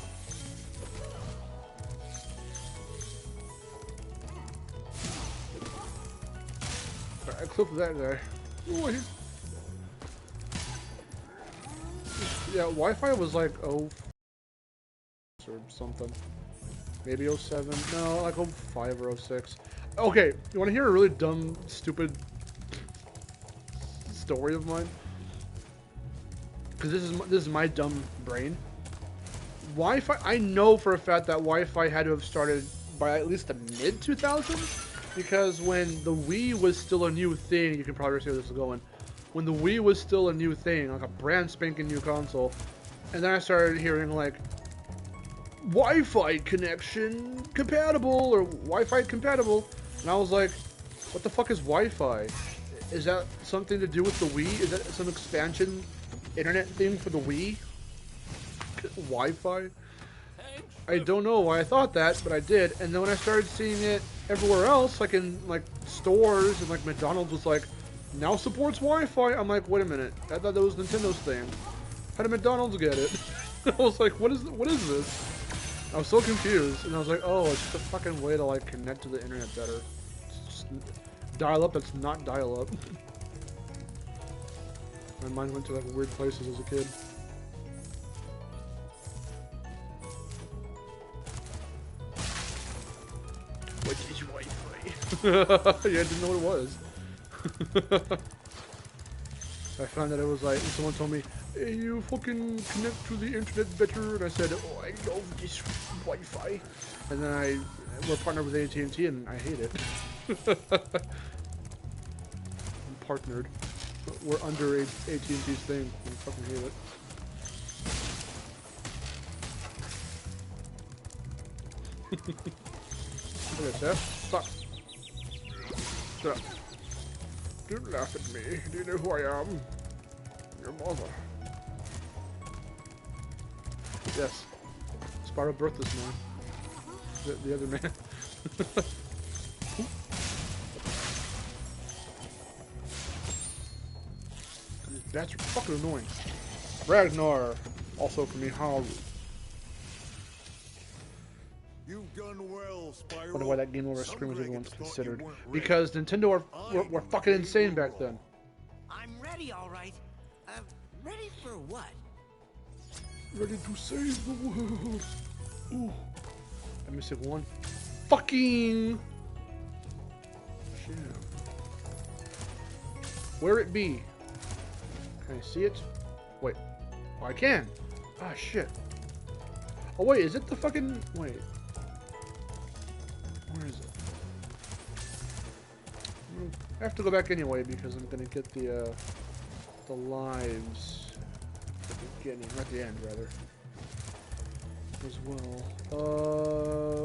Alright, I clipped that guy. Ooh, yeah, Wi-Fi was like or something. Maybe 07. No, like 05 or 06. Okay, you want to hear a really dumb, stupid story of mine? Because this is my dumb brain. Wi-Fi. I know for a fact that Wi-Fi had to have started by at least the mid 2000s, because when the Wii was still a new thing, you can probably see where this is going. When the Wii was still a new thing, like a brand spanking new console, and then I started hearing like Wi-Fi connection compatible or Wi-Fi compatible, and I was like, what the fuck is Wi-Fi? Is that something to do with the Wii? Is that some expansion internet thing for the Wii? Wi-Fi? I don't know why I thought that, but I did. And then when I started seeing it everywhere else, like in like stores and like McDonald's was like, now supports Wi-Fi. I'm like, wait a minute. I thought that was Nintendo's thing. How did McDonald's get it? I was like, what is this? I was so confused, and I was like, oh, it's just a fucking way to like connect to the internet better. It's just dial up. That's not dial up. My mind went to like weird places as a kid. What is Wi-Fi? Yeah, I didn't know what it was. I found that it was like, someone told me, hey, you fucking connect to the internet better, and I said, oh, I love this Wi-Fi. And then we're partnered with AT&T, and I hate it. I'm partnered. We're under AT&T's thing. I fucking hate it. Look at that. Stop. Stop. Don't laugh at me. Do you know who I am? Your mother. Yes. Spyro birthed this man. The other man. These bats are fucking annoying. Ragnar. Also for me, Haru. You've done well, Spyro. I wonder why that game over screen was even once considered. Because Nintendo were fucking insane back then. I'm ready, all right. Ready for what? Ready to save the world. Ooh. I'm missing one. Fucking. Shit. Where it be? Can I see it? Wait. Oh, I can. Ah, shit. Oh, wait. Is it the fucking. Wait. Where is it? I have to go back anyway because I'm gonna get the lives at the beginning, or at the end rather, as well.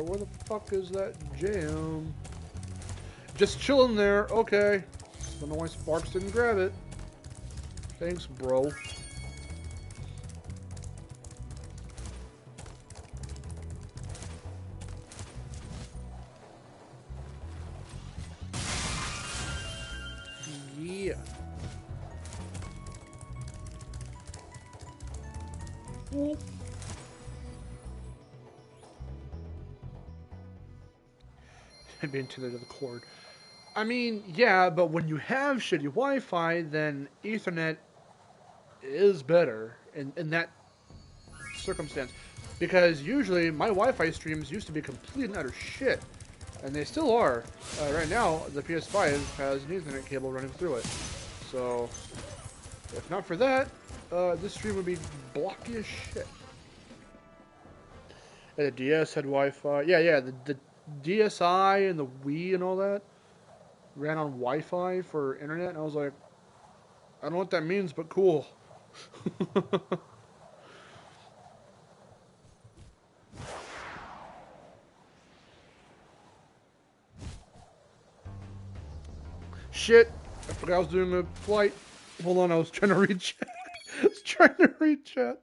Where the fuck is that jam? Just chilling there. Okay. Don't know why Sparks didn't grab it. Thanks, bro. Yeah. Ooh. I'm being too late to the cord. I mean, yeah, but when you have shitty Wi-Fi, then Ethernet is better in that circumstance. Because usually my Wi-Fi streams used to be complete and utter shit. And they still are. Right now, the PS5 has an Ethernet cable running through it. So, if not for that, this stream would be blocky as shit. And the DS had Wi-Fi. Yeah, the DSi and the Wii and all that ran on Wi-Fi for internet. And I was like, I don't know what that means, but cool. Shit, I forgot I was doing a flight. Hold on, I was trying to read chat.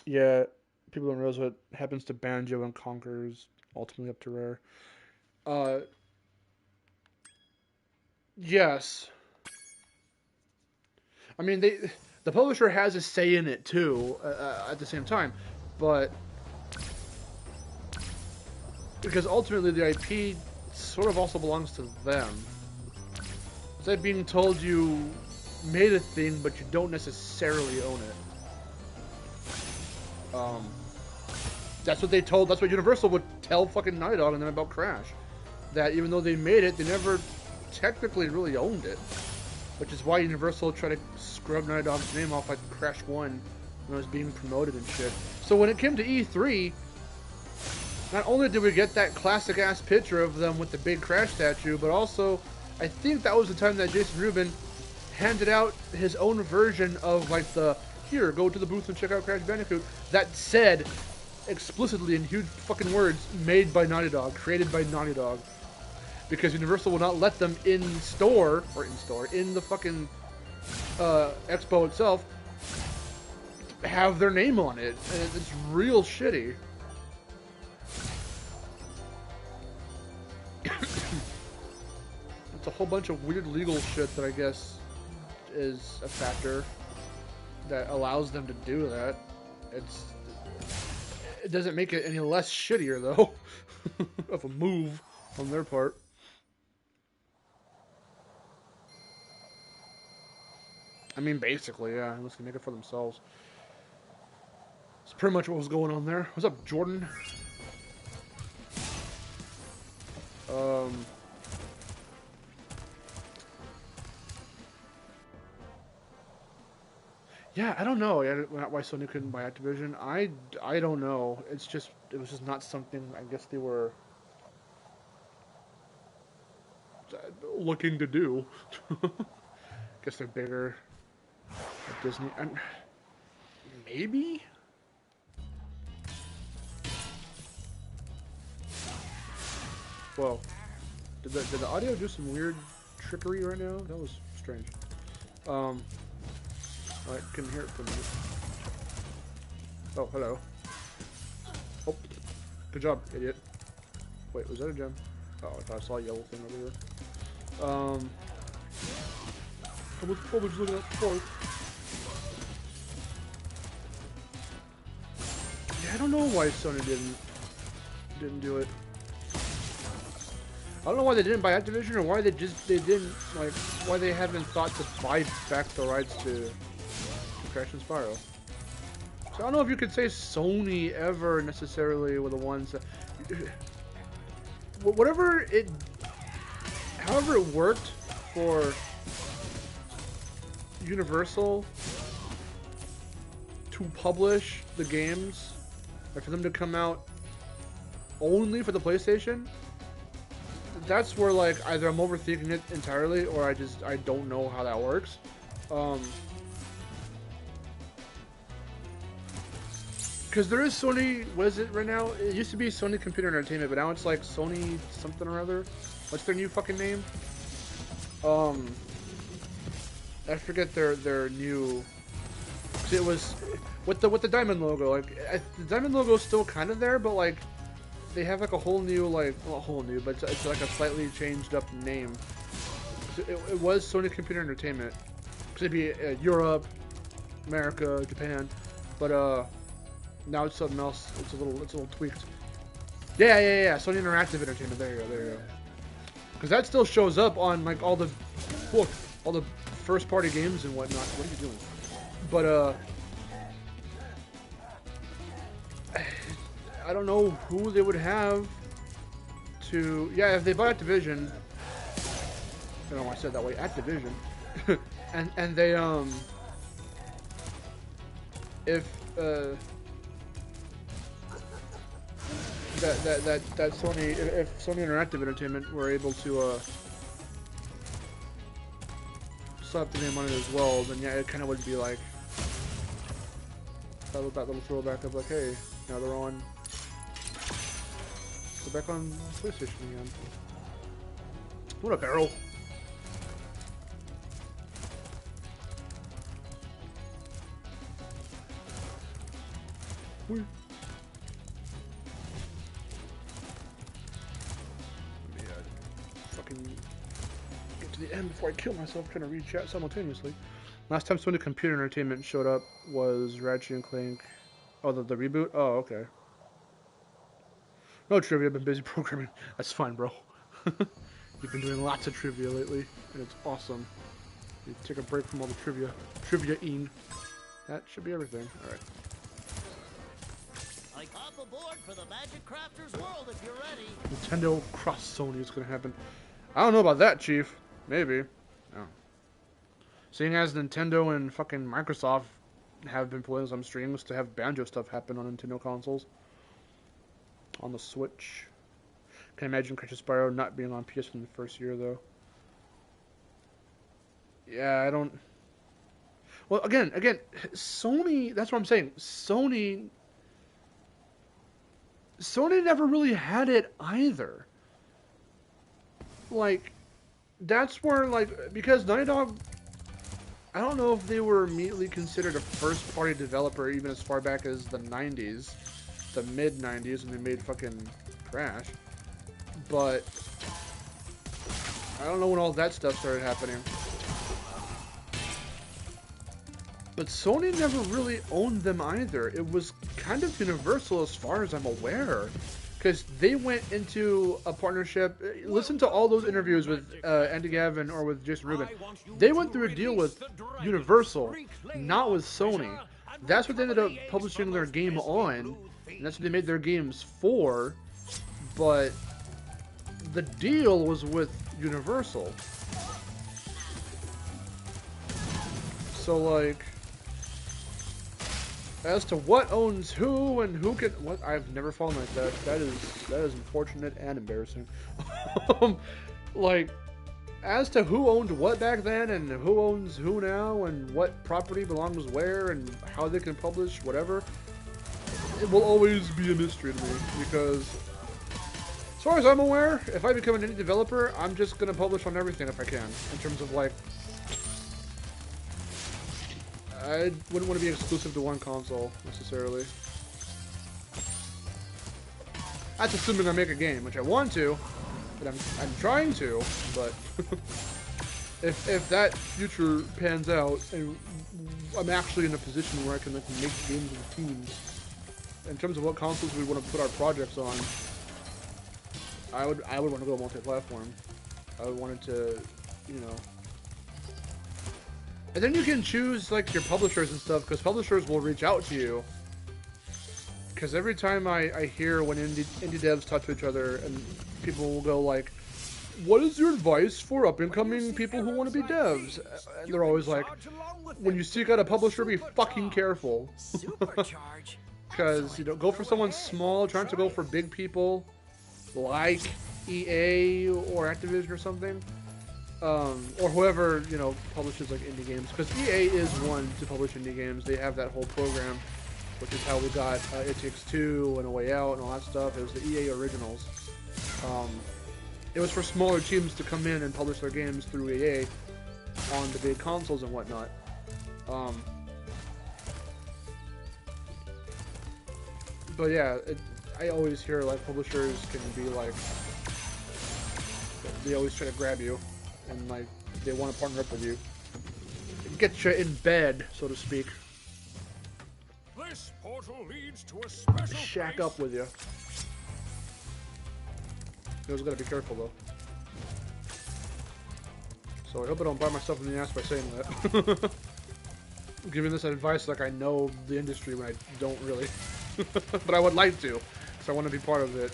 Yeah, people don't realize what happens to Banjo and Conker's ultimately up to Rare. Yes. I mean, the publisher has a say in it too, at the same time, but because ultimately the IP sort of also belongs to them. It's like being told you made a thing, but you don't necessarily own it. That's what Universal would tell fucking Naughty Dog and then about Crash. That even though they made it, they never technically really owned it. Which is why Universal tried to scrub Naughty Dog's name off like Crash 1 when it was being promoted and shit. So when it came to E3, not only did we get that classic-ass picture of them with the big Crash statue, but also, I think that was the time that Jason Rubin handed out his own version of, like, here, go to the booth and check out Crash Bandicoot, that said, explicitly in huge fucking words, made by Naughty Dog, created by Naughty Dog. Because Universal will not let them in the fucking expo itself, have their name on it. And it's real shitty. It's a whole bunch of weird legal shit that I guess is a factor that allows them to do that. It doesn't make it any less shittier though of a move on their part. I mean, basically, yeah, unless they make it for themselves. It's pretty much what was going on there. What's up, Jordan? Yeah, I don't know why Sony couldn't buy Activision. I don't know. It was just not something I guess they were looking to do. Guess they're bigger at Disney. Maybe? Whoa. Did the audio do some weird trickery right now? That was strange. I couldn't hear it from you. Oh, hello. Oh, good job, idiot. Wait, was that a gem? Oh, I thought I saw a yellow thing over here. I was probably just looking at the floor. Yeah, I don't know why Sony didn't do it. I don't know why they didn't buy Activision or why they didn't, like, why they haven't thought to buy back the rights to Crash and Spyro. So I don't know if you could say Sony ever necessarily were the ones that, however it worked for Universal to publish the games, or for them to come out only for the PlayStation, that's where, like, either I'm overthinking it entirely or I don't know how that works. Because there is Sony, what is it right now? It used to be Sony Computer Entertainment, but now it's like Sony something or other. What's their new fucking name? I forget their new. It was with the diamond logo. Like the diamond logo is still kind of there, but like they have like a whole new, like, well, whole new, but it's like a slightly changed up name. It was Sony Computer Entertainment. It'd be Europe, America, Japan, but now it's something else. It's a little tweaked. Yeah. Sony Interactive Entertainment. There you go. Because that still shows up on like all the first party games and whatnot. What are you doing? But I don't know who they would have to. Yeah, if they bought Activision, I don't know why I said it that way. Activision, and they if that Sony, if Sony Interactive Entertainment were able to slap the name on it as well, then yeah, it kind of would be like that little throwback of like, hey, now they're on. They're back on PlayStation again. What a barrel! Whee. Let me fucking get to the end before I kill myself trying to read chat simultaneously. Last time Sony Computer Entertainment showed up was Ratchet and Clank. Oh, the reboot? Oh, okay. No trivia, I've been busy programming. That's fine, bro. You've been doing lots of trivia lately, and it's awesome. You take a break from all the trivia. Trivia-ing. That should be everything. Alright. Hop aboard for the Magic Crafters world if you're ready. Nintendo cross Sony is going to happen. I don't know about that, Chief. Maybe. Oh. Seeing as Nintendo and fucking Microsoft have been pulling some strings to have Banjo stuff happen on Nintendo consoles. On the Switch. Can imagine Crash Spyro not being on PS in the first year, though. Yeah, I don't... Well, again, Sony... That's what I'm saying. Sony never really had it either. Like, that's where, like... Because Naughty Dog... I don't know if they were immediately considered a first-party developer even as far back as the 90s. The mid-90s, when they made fucking Crash. But I don't know when all that stuff started happening. But Sony never really owned them either. It was kind of Universal as far as I'm aware. Because they went into a partnership. Listen to all those interviews with Andy Gavin or with Jason Rubin. They went through a deal with Universal, not with Sony. That's what they ended up publishing their game on. And that's what they made their games for. But the deal was with Universal. So, like, as to what owns who and who can... What? I've never fallen like that. That is unfortunate and embarrassing. Like, as to who owned what back then and who owns who now and what property belongs where and how they can publish whatever, it will always be a mystery to me. Because, as far as I'm aware, if I become an indie developer, I'm just going to publish on everything if I can. In terms of, like... I wouldn't want to be exclusive to one console, necessarily. That's assuming I make a game, which I want to, but I'm trying to, but if that future pans out, and I'm actually in a position where I can, like, make games with teams, in terms of what consoles we want to put our projects on, I would want to go multi-platform. I would want it to, you know... And then you can choose, like, your publishers and stuff, because publishers will reach out to you. Because every time I hear when indie devs talk to each other, and people will go, like, what is your advice for up-and-coming people who want to be devs? And they're always like, when you seek out a publisher, be fucking careful. Because, you know, go for someone small, trying to go for big people, like EA or Activision or something. Or whoever, you know, publishes, like, indie games. Because EA is one to publish indie games. They have that whole program, which is how we got It Takes Two and A Way Out and all that stuff. It was the EA Originals. It was for smaller teams to come in and publish their games through EA on the big consoles and whatnot. But yeah, I always hear, like, publishers can be like, they always try to grab you. And, like, they want to partner up with you. Get you in bed, so to speak. This portal leads to a special Shack place. up with you. I was gotta be careful, though. So I hope I don't bite myself in the ass by saying that. giving this advice like I know the industry when I don't really. But I would like to, so I want to be part of it,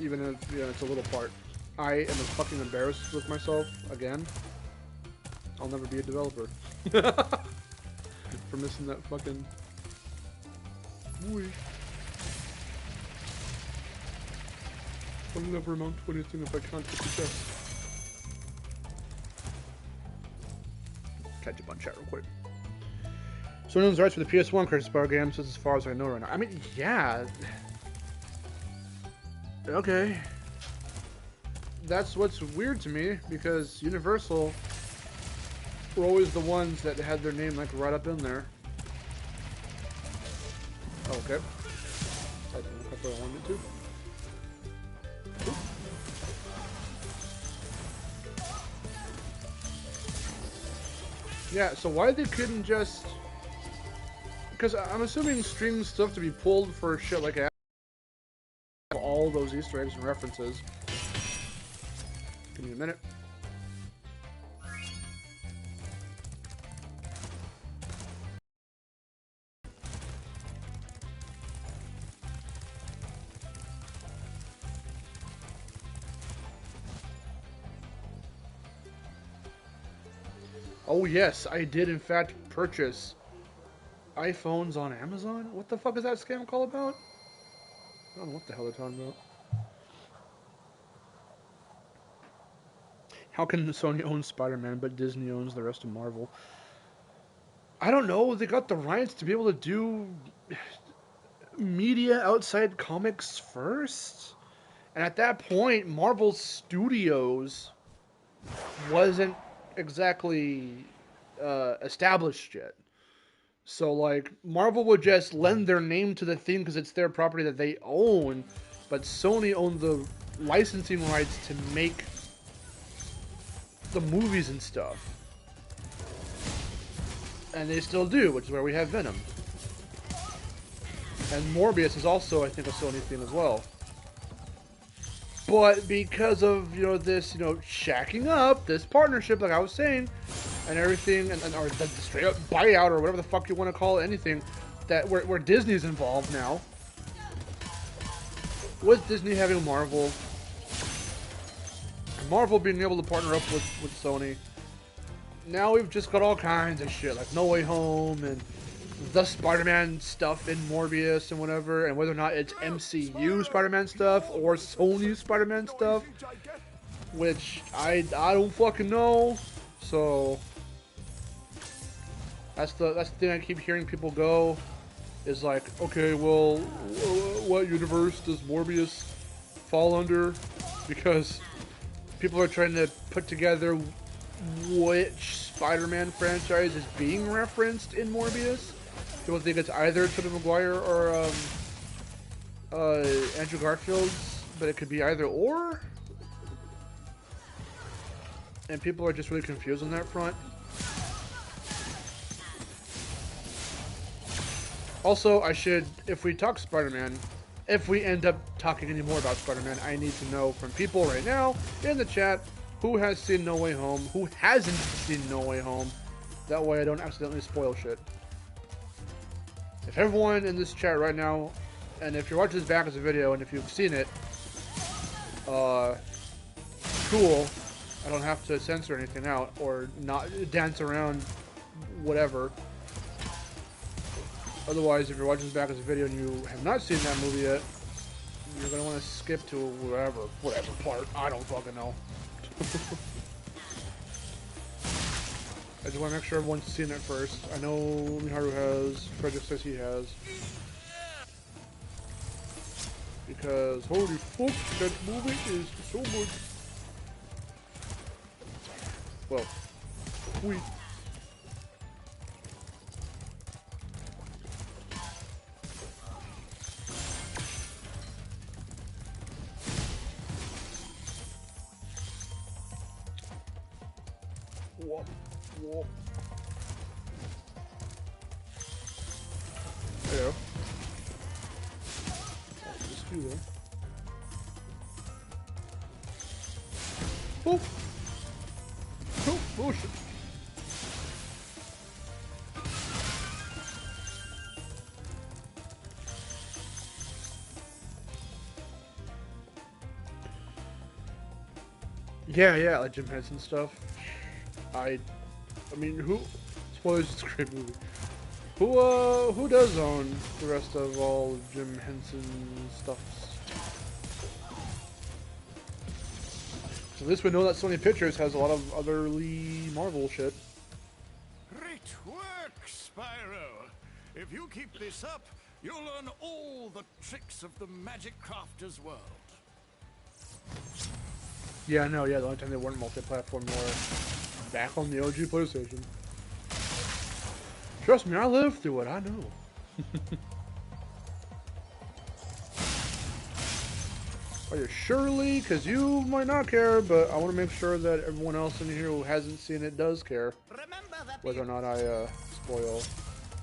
even if it's a little part. I am as fucking embarrassed with myself again. I'll never be a developer for missing that fucking. Whee. I'll never amount to anything if I can't get the chest. Catch up on chat real quick. So no one's rights for the PS1 Curtis Spyro games, as far as I know right now. I mean, yeah. Okay. That's what's weird to me, because Universal were always the ones that had their name like right up in there. Oh, okay. I didn't look up where I wanted to. Yeah, so why they couldn't just... Because I'm assuming strings still have to be pulled for shit like that. All those Easter eggs and references. Give me a minute. Oh yes, I did in fact purchase iPhones on Amazon? What the fuck is that scam call about? I don't know what the hell they're talking about. How can Sony own Spider-Man but Disney owns the rest of Marvel? I don't know. They got the rights to be able to do media outside comics first? And at that point, Marvel Studios wasn't exactly established yet. So, like, Marvel would just lend their name to the thing because it's their property that they own, but Sony owned the licensing rights to make the movies and stuff. And they still do, which is where we have Venom. And Morbius is also, I think, a Sony thing as well. But because of, this, shacking up, this partnership, like I was saying, and everything, or the straight up buyout, or whatever the fuck you want to call it, anything, that where Disney's involved now. With Disney having Marvel, Marvel being able to partner up with Sony, now we've just got all kinds of shit, like No Way Home, and the Spider-Man stuff in Morbius and whatever, and whether or not it's MCU Spider-Man stuff or Sony Spider-Man stuff, which I don't fucking know. So that's the thing I keep hearing people go, is like, okay, well, what universe does Morbius fall under? Because people are trying to put together which Spider-Man franchise is being referenced in Morbius. People think it's either Tobey Maguire or Andrew Garfield's, but it could be either or. And people are just really confused on that front. Also, if we talk Spider-Man, if we end up talking any more about Spider-Man, I need to know from people right now in the chat who has seen No Way Home, who hasn't seen No Way Home. That way I don't accidentally spoil shit. If everyone in this chat right now, and if you're watching this back as a video, and if you've seen it, cool. I don't have to censor anything out, or not dance around whatever. Otherwise, if you're watching this back as a video and you have not seen that movie yet, you're going to want to skip to whatever part. I don't fucking know. I just want to make sure everyone's seen it first. I know Miharu has. Frederick says he has. Because, holy fuck, that movie is so good. Well, we. Whoop, whoop. There you go. Just do that. Oh! Oh, shit. Yeah, like Jim Henson stuff. I mean, who? Spoilers, it's a great movie. Who does own the rest of all of Jim Henson stuffs? So at least we know that Sony Pictures has a lot of otherly Marvel shit. Great work, Spyro. If you keep this up, you'll learn all the tricks of the magic crafter's world. Yeah, I know, yeah, the only time they weren't multi-platform were back on the OG PlayStation. Trust me, I lived through it, I know. Are you surely? Because you might not care, but I want to make sure that everyone else in here who hasn't seen it does care. Whether or not I spoil.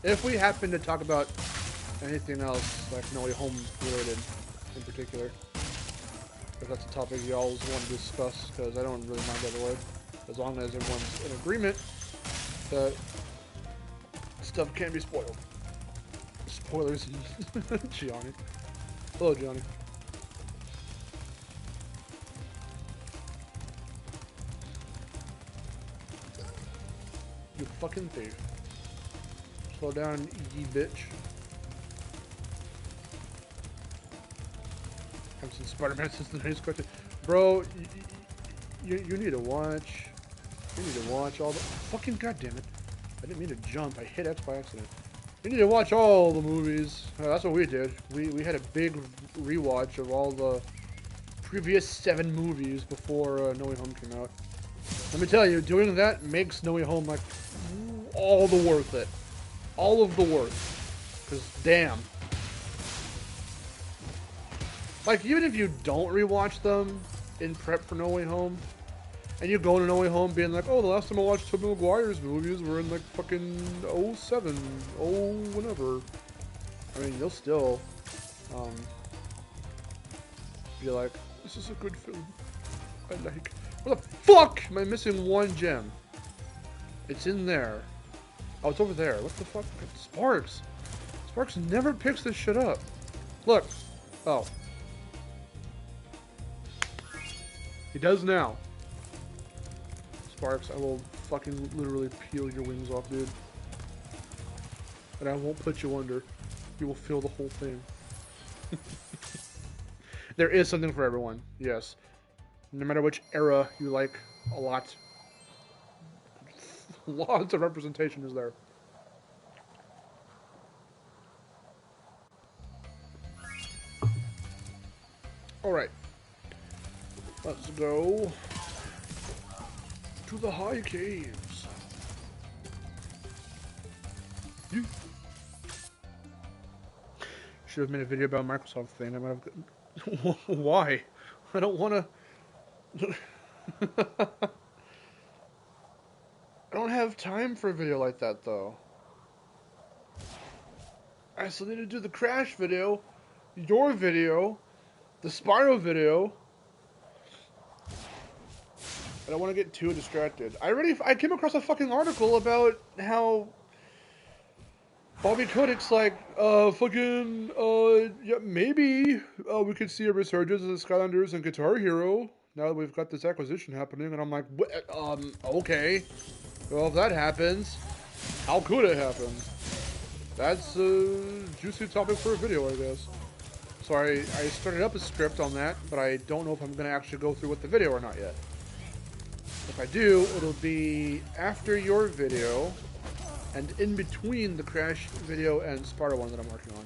If we happen to talk about anything else, like No Way Home related in particular. If that's a topic you always want to discuss, because I don't really mind either way. As long as everyone's in agreement that stuff can't be spoiled. Spoilers. Gianni. Hello, Johnny. You fucking thief. Slow down, ye bitch. I've seen Spider-Man since the 90s cartoon. Bro, you need to watch. You need to watch all the... Fucking goddammit. I didn't mean to jump. I hit X by accident. You need to watch all the movies. That's what we did. We had a big rewatch of all the previous 7 movies before No Way Home came out. Let me tell you, doing that makes No Way Home like all the worth it. All of the worth. Because damn. Like, even if you don't rewatch them in prep for No Way Home, and you go into No Way Home being like, oh, the last time I watched Tobey Maguire's movies were in like fucking 07, whenever. I mean, you'll still be like, this is a good film. I like. Where the fuck am I missing one gem? It's in there. Oh, it's over there. What the fuck? Sparks. Sparks never picks this shit up. Look. Oh. He does now. Sparks, I will fucking literally peel your wings off, dude. And I won't put you under. You will feel the whole thing. There is something for everyone, yes. No matter which era you like a lot. Lots of representation is there. Alright. Let's go to the high caves. Should have made a video about Microsoft thing. I might have. Why? I don't want to. I don't have time for a video like that, though. I still need to do the Crash video, your video, the Spyro video. I don't want to get too distracted. I came across a fucking article about how Bobby Kodak's like, yeah, maybe we could see a resurgence of the Skylanders and Guitar Hero now that we've got this acquisition happening. And I'm like, okay. Well, if that happens, how could it happen? That's a juicy topic for a video, I guess. So I started up a script on that, but I don't know if I'm going to actually go through with the video or not yet. If I do, it'll be after your video and in between the Crash video and Spyro one that I'm working on.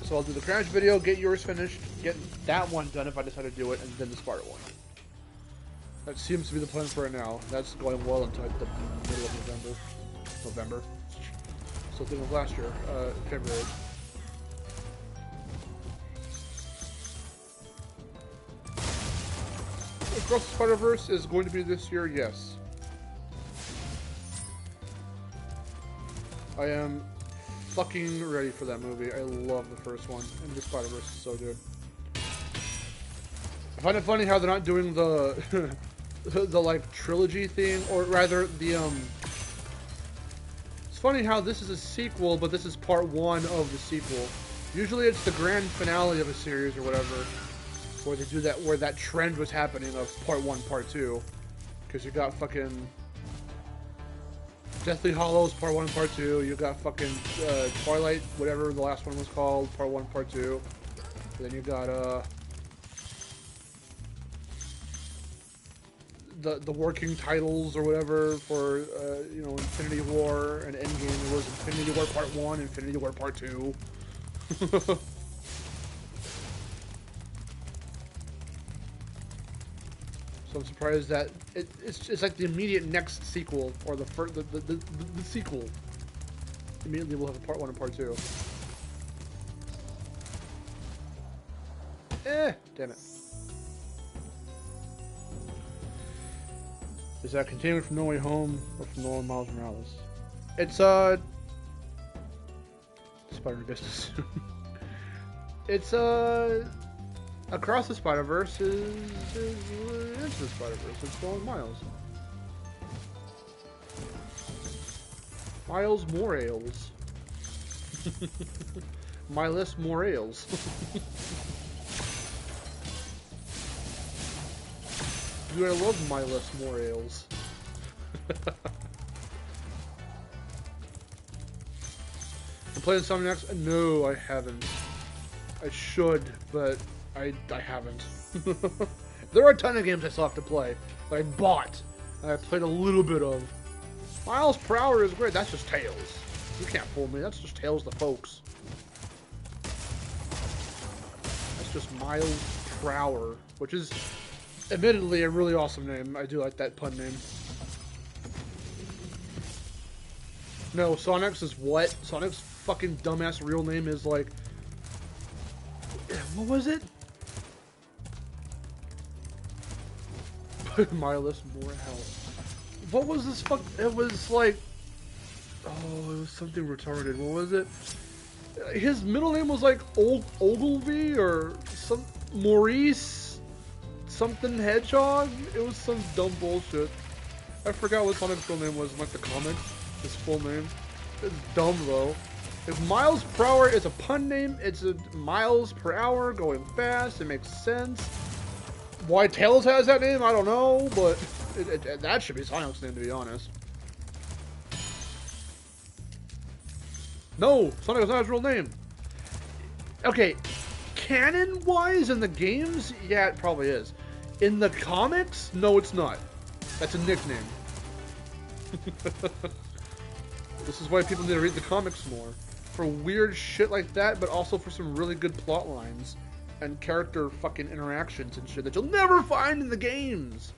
So I'll do the Crash video, get yours finished, get that one done if I decide to do it, and then the Spyro one. That seems to be the plan for right now. That's going well until the middle of November. Still thinking of last year, February. Across the Spider-Verse is going to be this year, yes. I am fucking ready for that movie. I love the first one, and the Spider-Verse is so good. I find it funny how they're not doing the the like trilogy thing, or rather the It's funny how this is a sequel, but this is part 1 of the sequel. Usually it's the grand finale of a series or whatever. where they do that, where that trend was happening of part 1, part 2. Because you got fucking Deathly Hollows part 1, part 2. You got fucking Twilight, whatever the last one was called, part 1, part 2. And then you got the working titles or whatever for you know, Infinity War and Endgame. It was Infinity War part 1, Infinity War part 2. So I'm surprised that it's like the immediate next sequel, or the sequel. Immediately we'll have a part 1 and part 2. Damn it. Is that continuing from No Way Home or from No Miles Morales? It's Spider-Man business. It's Across the Spider-Verse is Into the Spider-Verse. It's going Miles. Miles Morales. Miles Morales. Dude, I love Miles Morales. I'm playing Sonic X? No, I haven't. I should, but I haven't. There are a ton of games I still have to play that I bought and I played a little bit of. Miles per hour is great. That's just Tails. You can't fool me. That's just Tails the folks. That's just Miles per hour, which is admittedly a really awesome name. I do like that pun name. No, Sonic's is what? Sonic's fucking dumbass real name is like... What was it? Miles Morales. What was this fuck? It was like... Oh, it was something retarded. What was it? His middle name was like Ogilvy or some... Maurice... Something Hedgehog? It was some dumb bullshit. I forgot what Sonic's real name was in like the comics. His full name. It's dumb though. If Miles per hour is a pun name, it's a miles per hour going fast. It makes sense. Why Tails has that name, I don't know, but that should be Sonic's name, to be honest. No, Sonic is not his real name. Okay, canon-wise in the games, yeah, it probably is. In the comics, no, it's not. That's a nickname. This is why people need to read the comics more. For weird shit like that, but also for some really good plot lines and character fucking interactions and shit that you'll never find in the games.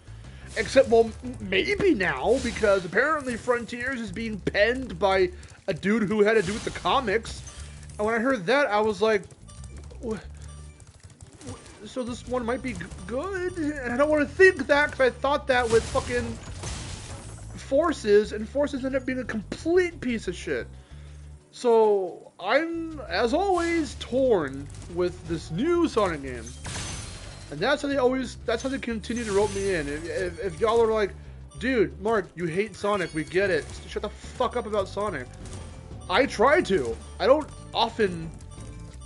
Except, well, maybe now, because apparently Frontiers is being penned by a dude who had to do with the comics. And when I heard that, I was like, so this one might be good? And I don't want to think that, because I thought that with fucking Forces, and Forces ended up being a complete piece of shit. So, I'm, as always, torn with this new Sonic game. And that's how they continue to rope me in. If y'all are like, dude, Mark, you hate Sonic, we get it. Shut the fuck up about Sonic. I try to. I don't often,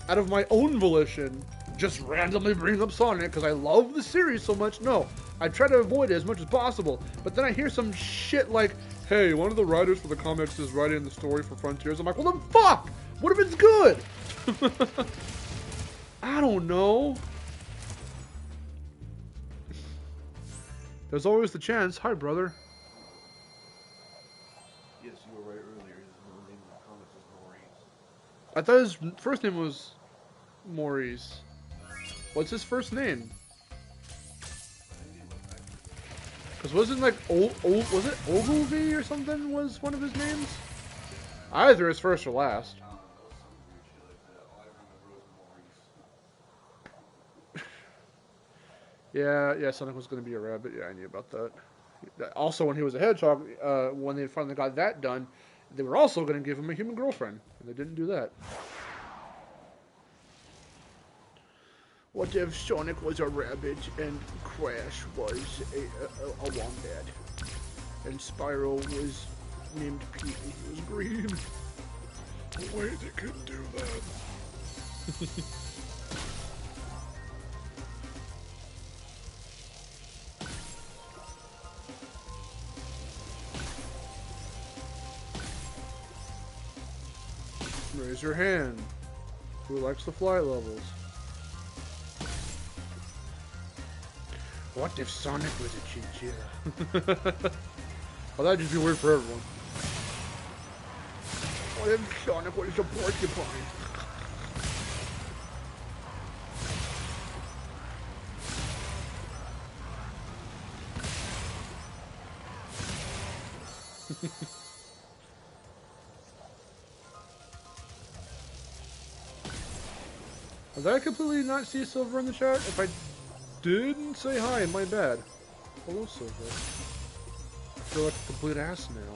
out of my own volition, just randomly bring up Sonic because I love the series so much. No, I try to avoid it as much as possible. But then I hear some shit like, hey, one of the writers for the comics is writing the story for Frontiers. I'm like, well then fuck! What if it's good? I don't know. There's always the chance. Hi, brother. Yes, you were right earlier. His middle name in the comics is Maurice. I thought his first name was Maurice. What's his first name? Because wasn't like was it Ogilvy or something was one of his names? Either his first or last. Yeah, Sonic was going to be a rabbit. Yeah, I knew about that. Also, when he was a hedgehog, when they finally got that done, they were also going to give him a human girlfriend, and they didn't do that. What if Sonic was a rabbit and Crash was a wombat? And Spyro was named Pete and he was green? Wait, they couldn't do that. Raise your hand. Who likes the flight levels? What if Sonic was a chinchilla? Oh, that'd just be weird for everyone. What if Sonic was a porcupine? Did I completely not see Silver in the chat? If I didn't say hi, my bad. Hello, Silver. I feel like a complete ass now.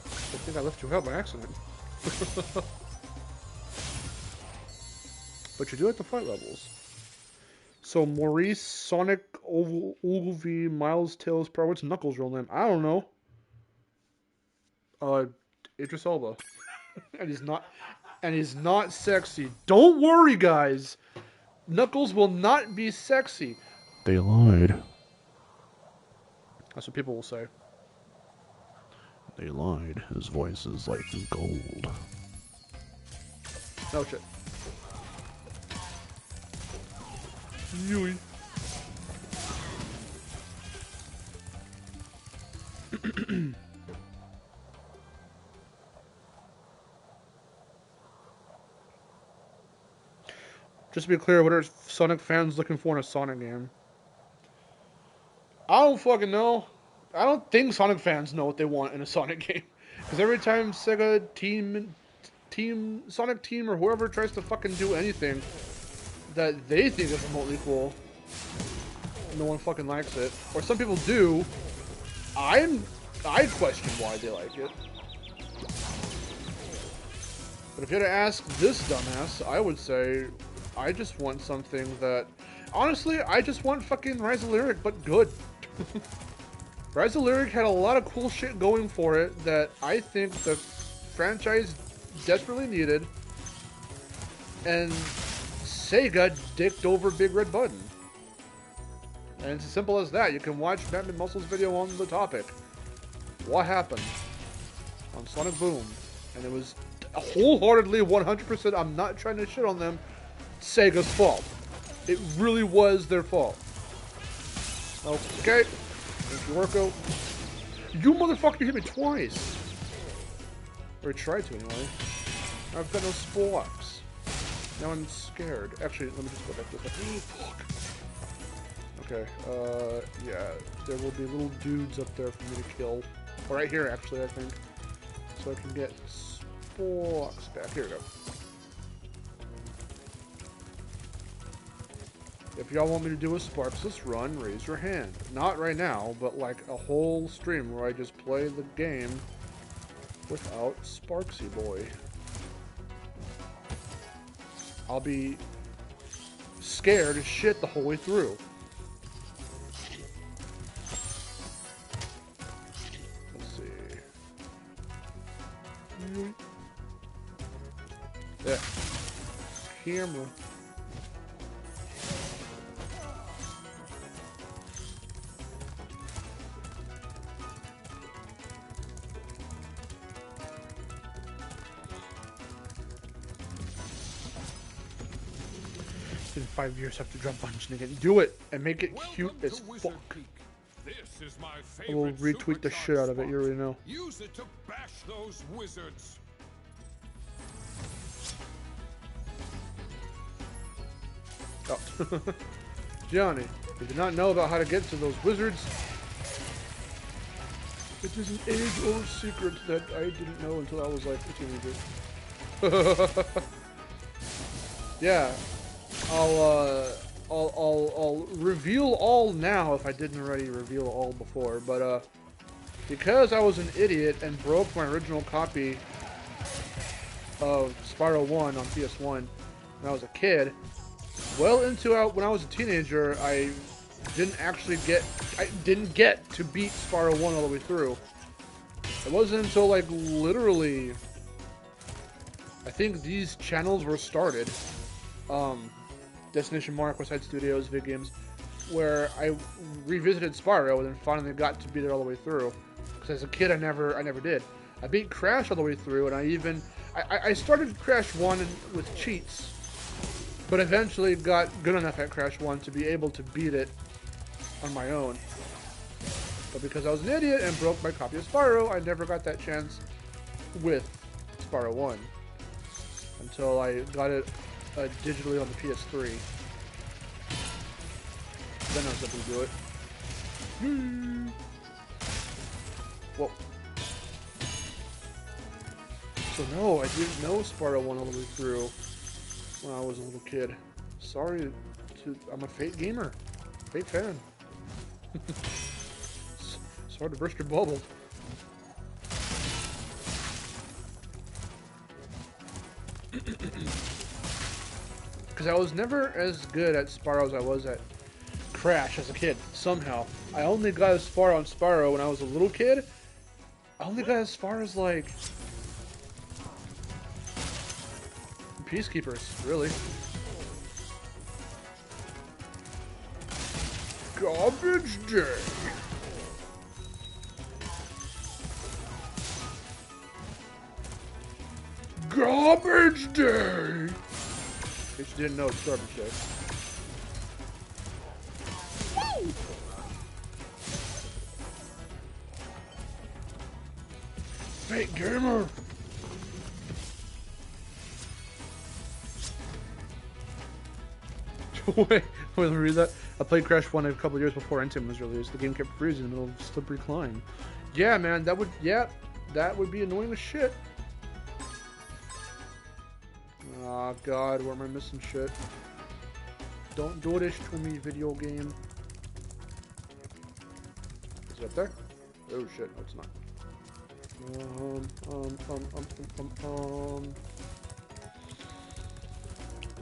I think I left you out by accident. But you do have to fight levels. So Maurice, Sonic, Ulvi, Miles, Tails, Pro. What's Knuckles' real name? I don't know. Idris Elba. And he's not sexy. Don't worry, guys. Knuckles will not be sexy. They lied. That's what people will say. They lied. His voice is like gold. Oh shit. Yui. Just to be clear, what are Sonic fans looking for in a Sonic game? I don't fucking know. I don't think Sonic fans know what they want in a Sonic game. Because every time Sega Sonic Team, or whoever tries to fucking do anything that they think is remotely cool, no one fucking likes it. Or some people do. I question why they like it. But if you had to ask this dumbass, I would say, I just want something that... Honestly, I just want fucking Rise of Lyric, but good. Rise of Lyric had a lot of cool shit going for it that I think the franchise desperately needed. And Sega dicked over Big Red Button. And it's as simple as that. You can watch Batman Muscle's video on the topic. What happened on Sonic Boom? And it was wholeheartedly 100%, I'm not trying to shit on them, Sega's fault. It really was their fault. Okay. Thank you, Orko. You motherfucker hit me twice. Or tried to anyway. I've got no sporks. Now I'm scared. Actually, let me just go back this way. Fuck. Okay, yeah. There will be little dudes up there for me to kill. Or right here, actually, I think. So I can get sporks back. Here we go. If y'all want me to do a Sparks run, raise your hand. Not right now, but like a whole stream where I just play the game without Sparksy Boy. I'll be scared as shit the whole way through. Let's see. There. Camera. In 5 years have to drop Bungeon again. Do it and make it cute as fuck. This is my I will favorite retweet the shit out of it, you already know. Use it to bash those wizards. Oh. Johnny, you did not know about how to get to those wizards. It is an age-old secret that I didn't know until I was like a teenager. Yeah. I'll reveal all now if I didn't already reveal all before, but because I was an idiot and broke my original copy of Spyro 1 on PS1 when I was a kid, well into when I was a teenager, I didn't get to beat Spyro 1 all the way through. It wasn't until like literally, I think these channels were started. Destination Mark, Westside Studios, Vid Games, where I revisited Spyro and then finally got to beat it all the way through. Because as a kid, I never did. I beat Crash all the way through, and I started Crash 1 with cheats, but eventually got good enough at Crash 1 to be able to beat it on my own. But because I was an idiot and broke my copy of Spyro, I never got that chance with Spyro 1 until I got it digitally on the PS3. Then I was able to do it. Whoa. So no, I didn't know Spyro 1 all the way through when I was a little kid. Sorry, I'm a Fate gamer. Fate fan. Sorry to burst your bubble. Because I was never as good at Spyro as I was at Crash as a kid, somehow. I only got as far on Spyro when I was a little kid. I only got as far as, like, Peacekeepers, really. Garbage day. Garbage day. In case you didn't know, it's garbage day. Woo! Fake gamer. Wait, let me read that. I played Crash 1 a couple of years before Intim was released. The game kept freezing in the middle of slippery climb. Yeah, man, that would be annoying as shit. Oh god, where am I missing shit? Don't do this to me, video game. Is it up there? Oh shit, no it's not.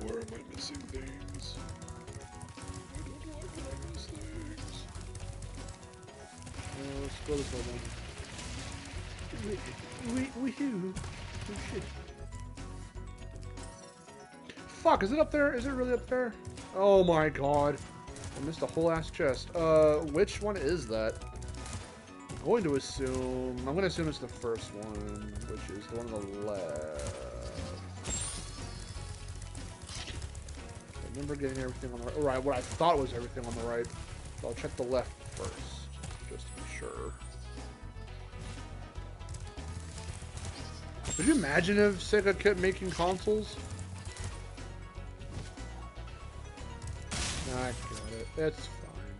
Where am I missing things? I don't like when I miss things. Let's go this way then. Wee-hoo. Oh shit. Fuck, is it up there? Is it really up there? Oh my god. I missed a whole ass chest. Which one is that? I'm going to assume it's the first one, which is the one on the left. I remember getting everything on the right. Right, what I thought was everything on the right. So I'll check the left first, just to be sure. Could you imagine if Sega kept making consoles? I got it. It's fine.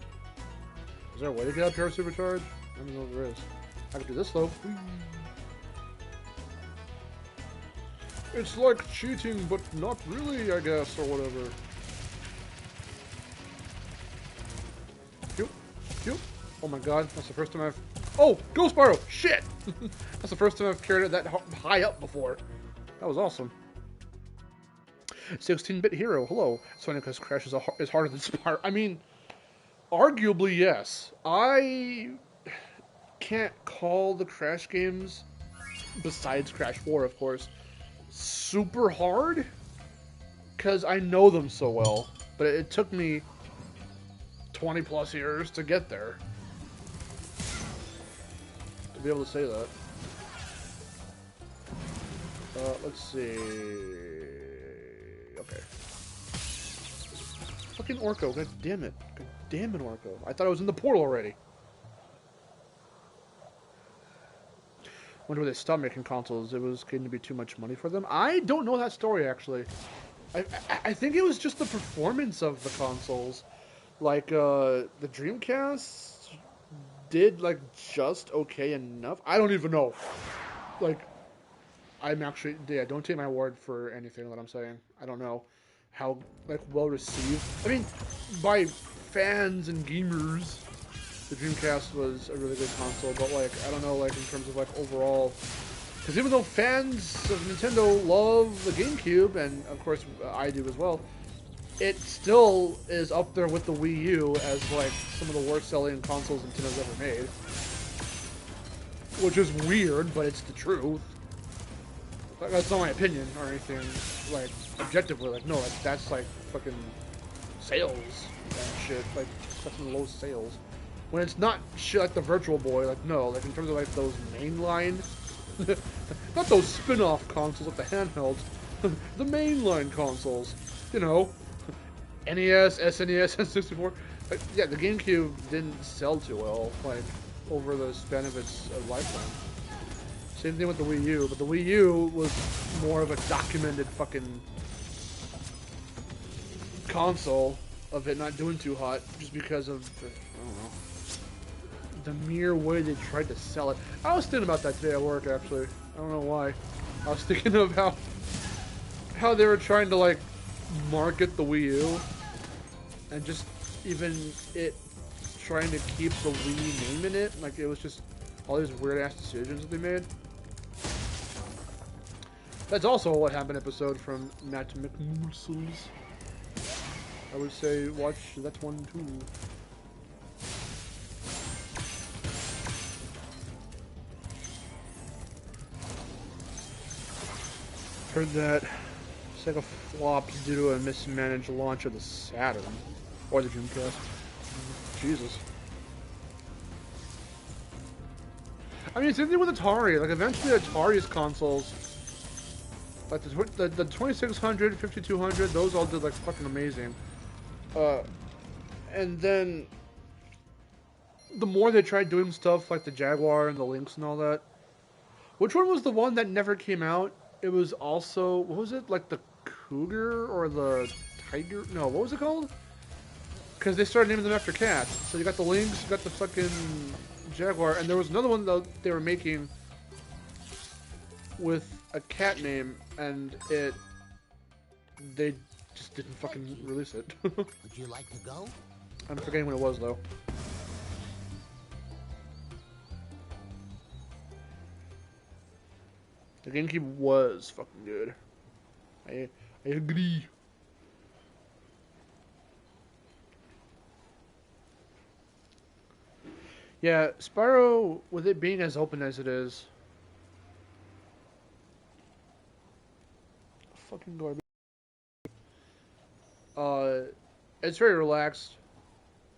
Is there a way to get up here supercharge? I don't know if there is. I can do this though. It's like cheating, but not really, I guess, or whatever. Phew. Phew. Oh my god, that's the first time I've... Oh! Go Spyro! Shit! That's the first time I've carried it that high up before. That was awesome. 16-bit hero, hello. It's funny because Crash is harder than Spyro. I mean, arguably, yes. I can't call the Crash games, besides Crash 4, of course, super hard, because I know them so well. But it took me 20 plus years to get there. To be able to say that. Let's see... Okay. Fucking Orko, god damn it. God damn it, Orko. I thought I was in the portal already. Wonder where they stopped making consoles. It was going to be too much money for them. I don't know that story, actually. I think it was just the performance of the consoles. Like, the Dreamcast did, like, just okay enough. I don't even know. Like... yeah, don't take my word for anything that I'm saying. I don't know how, like, well received. I mean, by fans and gamers, the Dreamcast was a really good console, but, like, I don't know, like, in terms of, like, overall... Because even though fans of Nintendo love the GameCube, and, of course, I do as well, it still is up there with the Wii U as, like, some of the worst-selling consoles Nintendo's ever made. Which is weird, but it's the truth. That's not my opinion or anything, like, objectively, like, no, like, that's, like, fucking sales and shit, like, fucking low sales. When it's not shit like the Virtual Boy, like, no, like, in terms of, like, those mainline Not those spin-off consoles like the handhelds. The mainline consoles. You know, NES, SNES, N64. Yeah, the GameCube didn't sell too well, like, over the span of its lifetime. Same thing with the Wii U, but the Wii U was more of a documented fucking console of it not doing too hot, just because of, I don't know, the mere way they tried to sell it. I was thinking about that today at work, actually. I don't know why. I was thinking of how they were trying to, like, market the Wii U, and just even it trying to keep the Wii name in it. Like, it was just all these weird-ass decisions that they made. That's also what happened episode from Matt McMorsels. I would say watch that one too. Heard that Sega flopped due to a mismanaged launch of the Saturn. Or the Dreamcast. Jesus. I mean, same thing with Atari. Like, eventually Atari's consoles, like the 2600, 5200, those all did, like, fucking amazing. And then the more they tried doing stuff like the Jaguar and the Lynx and all that. Which one was the one that never came out? It was also, what was it? Like the Cougar or the Tiger? No, what was it called? Because they started naming them after cats. So you got the Lynx, you got the fucking Jaguar, and there was another one that they were making with a cat name, and they just didn't fucking release it. Would you like to go? I'm forgetting what it was, though. The GameCube was fucking good. I agree. Yeah, Spyro, with it being as open as it is, fucking garbage. It's very relaxed.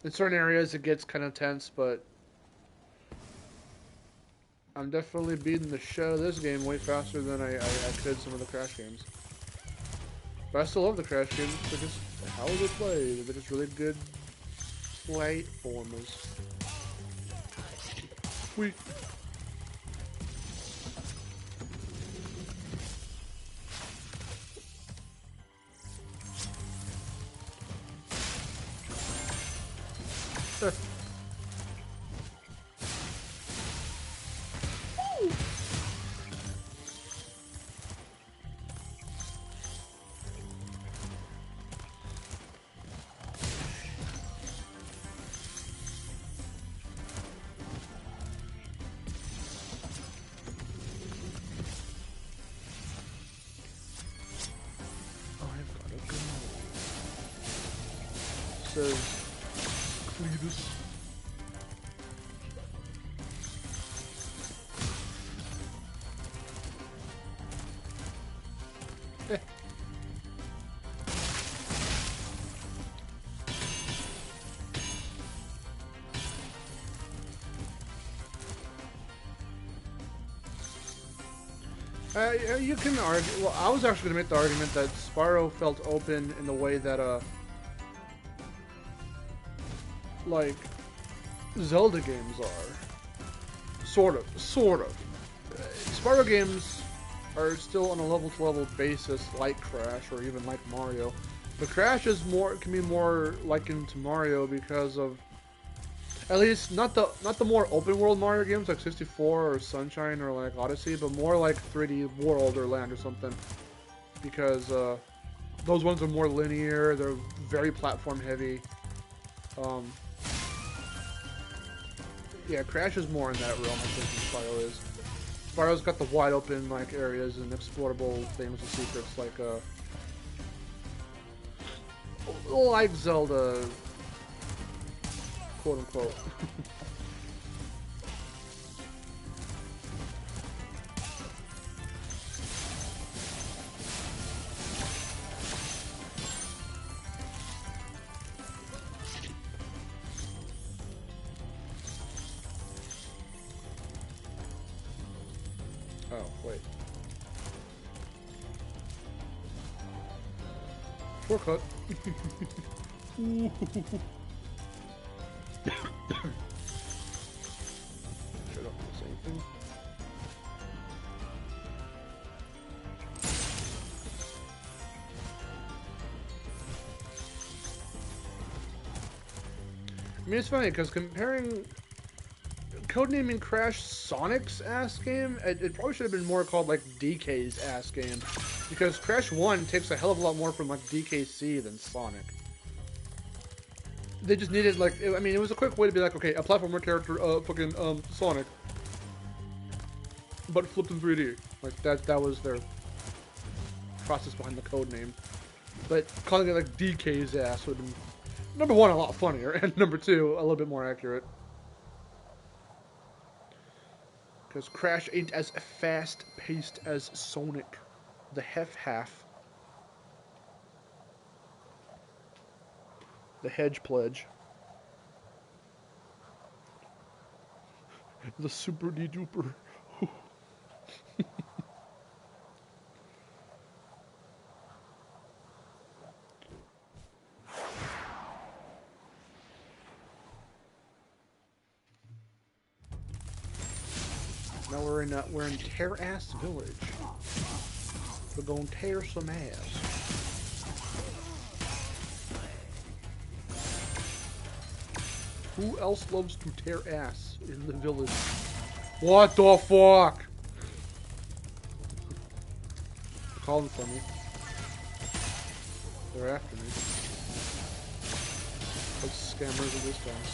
In certain areas, it gets kind of tense, but I'm definitely beating the shit out of this game way faster than I could some of the Crash games. But I still love the Crash games. They're just how they play. They're just really good platformers. Sweet. Cletus. You can argue. Well, I was actually going to make the argument that Spyro felt open in the way that, like, Zelda games are. Sort of. Spyro games are still on a level-to-level basis, like Crash or even like Mario. But Crash is can be more likened to Mario because of, at least not the more open world Mario games like 64 or Sunshine or like Odyssey, but more like 3D World or Land or something. Because those ones are more linear, they're very platform heavy. Yeah, Crash is more in that realm, I think, than Spyro is. Spyro's got the wide open like areas and explorable things and secrets like Zelda, quote unquote. Oh, wait. Shortcut. Shut up, the same thing. I mean, it's funny because comparing codenaming Crash Sonic's ass game, it probably should have been more called like DK's ass game, because Crash 1 takes a hell of a lot more from like DKC than Sonic. They just needed like, I mean, it was a quick way to be like, okay, a platformer character, fucking Sonic, but flipped in 3D. Like that was their process behind the code name. But calling it like DK's ass would have been, number one, a lot funnier, and number two, a little bit more accurate. Because Crash ain't as fast-paced as Sonic, the half. The Hedge Pledge. The Super D-Duper. Now we're in Tear Ass Village. We're gonna tear some ass. Who else loves to tear ass in the village? What the fuck? They're calling for me. They're after me. Those scammers at this time.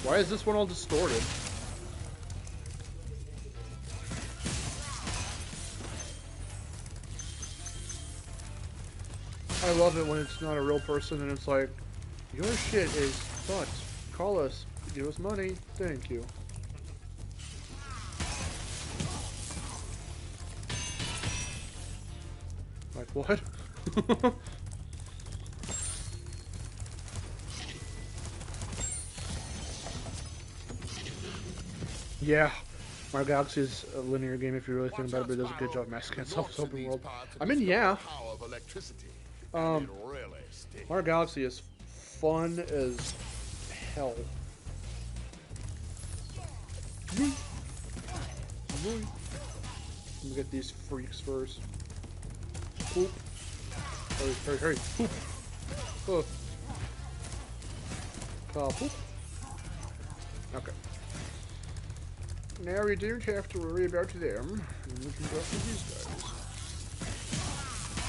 Why is this one all distorted? I love it when it's not a real person and it's like, your shit is fucked. Call us. Give us money. Thank you. Like what? Yeah, Mario Galaxy is a linear game if you really think about it, but it does a good job masking itself as open world. I mean, yeah. Mario Galaxy is fun as hell. Let me get these freaks first. Poop. Hurry, hurry. Poop. Poop. Okay. Now we don't have to worry about them. And we can go after these guys.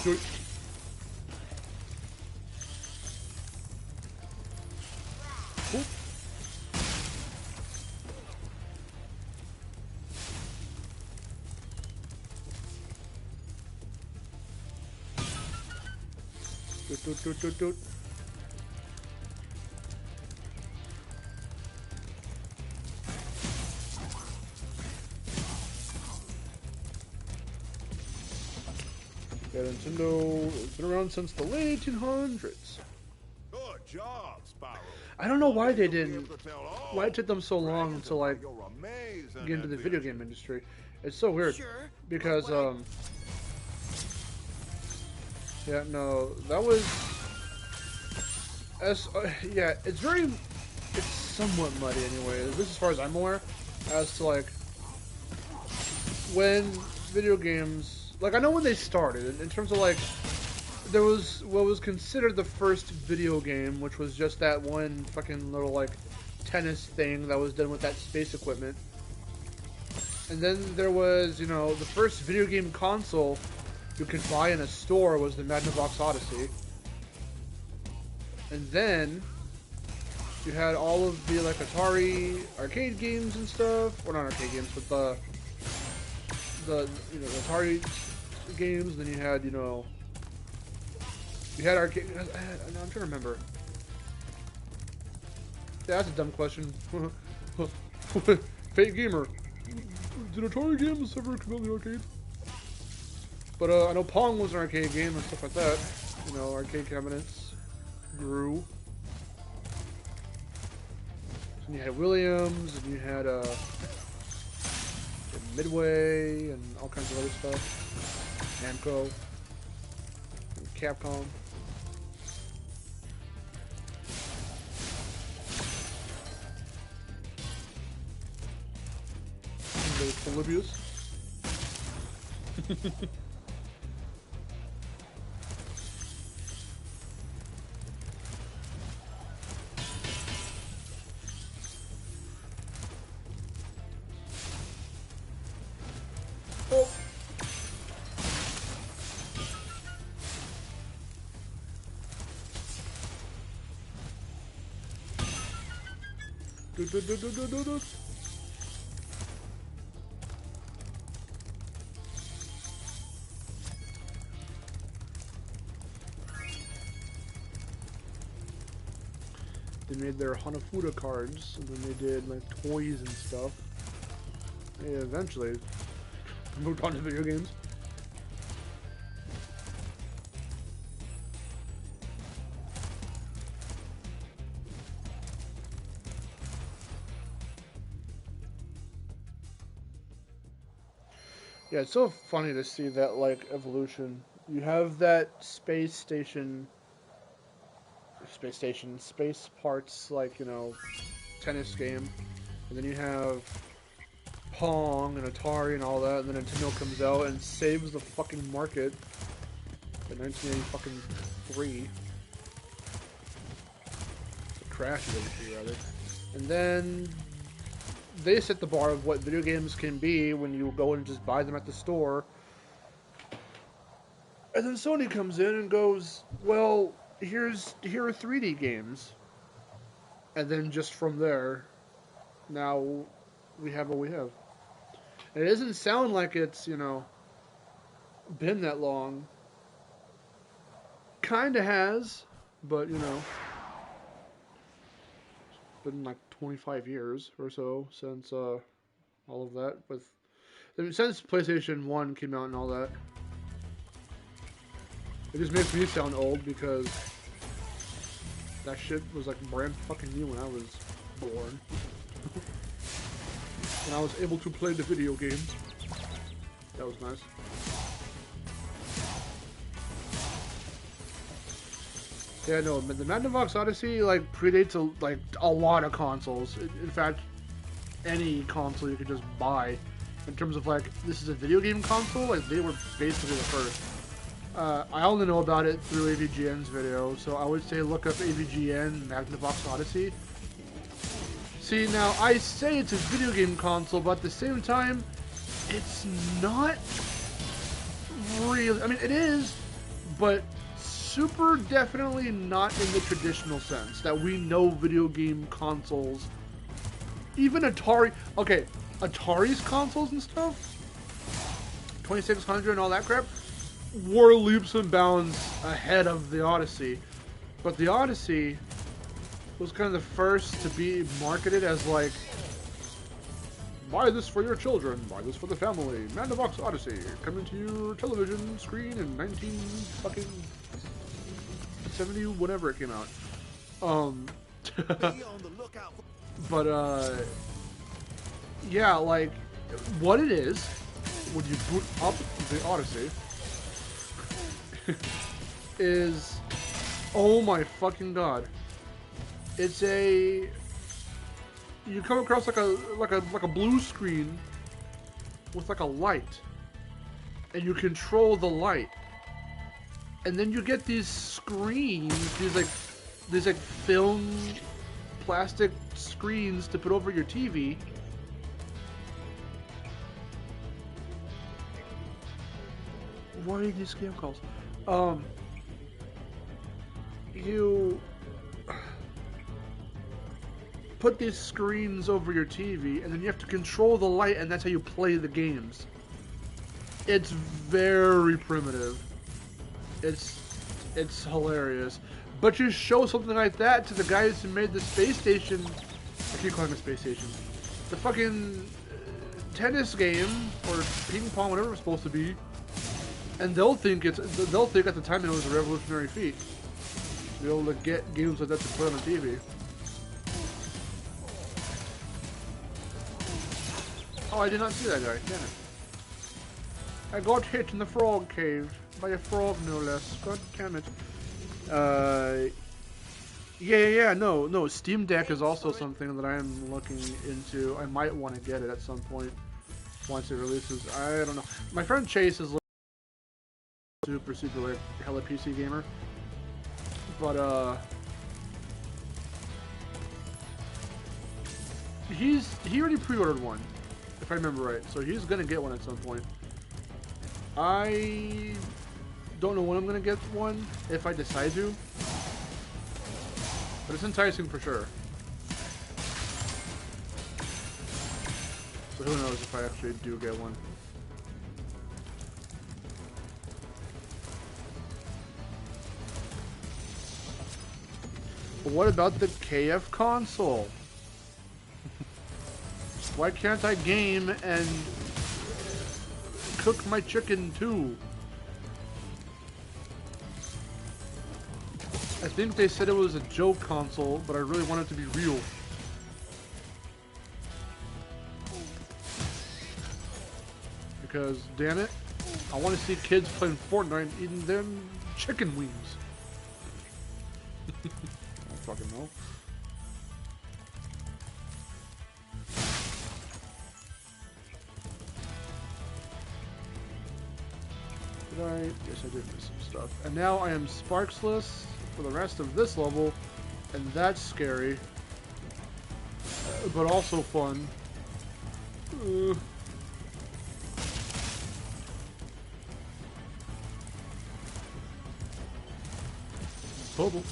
Yoink. Poop. Doot. Yeah, Nintendo has been around since the late 1800s. Good job, Spyro. I don't know why they didn't. Why it took them so long to like get into the video game industry. It's so weird because yeah, no, that was yeah, it's somewhat muddy anyway. This as far as I'm aware, as to like when video games, like I know when they started in terms of like there was what was considered the first video game, which was just that one fucking little like tennis thing that was done with that space equipment. And then there was, you know, the first video game console you could buy in a store was the Magnavox Odyssey. And then you had all of the like Atari arcade games and stuff, or not arcade games, but the you know the Atari games. And then you had you had arcade. I'm trying to remember. Yeah, that's a dumb question. Fake gamer. did Atari games ever come out in the arcade? But I know Pong was an arcade game and stuff like that. You know, arcade cabinets grew. And you had Williams, and you had Midway, and all kinds of other stuff. Namco, and Capcom. Polybius. Oh. Do. They made their Hanafuda cards, and then they did like toys and stuff. They eventually moved on to video games. Yeah, it's so funny to see that like evolution. You have that space parts, like, you know, tennis game, and then you have Pong and Atari and all that, and then Nintendo comes out and saves the fucking market in 1983. It crashes industry, rather. And then they set the bar of what video games can be when you go and just buy them at the store. And then Sony comes in and goes, well, here are 3D games. And then just from there, now we have what we have. And it doesn't sound like it's, you know, been that long. Kinda has, but, you know, it's been like 25 years or so since all of that. Since PlayStation 1 came out and all that. It just makes me sound old because that shit was like brand fucking new when I was born. And I was able to play the video games. That was nice. Yeah, no, the Magnavox Odyssey like predates a lot of consoles. In fact, any console you could just buy. In terms of like, this is a video game console, like they were basically the first. I only know about it through AVGN's video, so I would say look up AVGN Magnavox Odyssey. See, now I say it's a video game console, but at the same time, it's not really. I mean, it is, but super definitely not in the traditional sense that we know video game consoles. Even Atari. Okay, Atari's consoles and stuff, 2600 and all that crap, were leaps and bounds ahead of the Odyssey. But the Odyssey was kind of the first to be marketed as like, buy this for your children, buy this for the family. Magnavox Odyssey, coming to your television screen in 1970, whenever it came out. But yeah, like what it is when you boot up the Odyssey is, oh my fucking god. It's you come across like a blue screen with like a light, and you control the light, and then you get these screens, these like film plastic screens to put over your TV. Why are these scam calls? You put these screens over your TV, and then you have to control the light, and that's how you play the games. It's very primitive. It's hilarious. But you show something like that to the guys who made the space station. I keep calling it space station. The fucking tennis game or ping pong, whatever it's supposed to be, and they'll think at the time it was a revolutionary feat to be able to get games like that to play on the TV. Oh, I did not see that guy. Damn it! I got hit in the frog cave by a frog, no less. God damn it! Yeah, no. Steam Deck is also something that I am looking into. I might want to get it at some point once it releases. I don't know. My friend Chase is super like hella PC gamer, but he already pre-ordered one, if I remember right. So he's gonna get one at some point. I don't know when I'm gonna get one if I decide to. But it's enticing for sure. So who knows if I actually do get one. But what about the KF console? Why can't I game and cook my chicken too? I think they said it was a joke console, but I really want it to be real. Because, damn it, I want to see kids playing Fortnite eating them chicken wings. I don't fucking know. Did I? Yes, I did miss some stuff. And now I am sparksless for the rest of this level, and that's scary, but also fun. Bubble.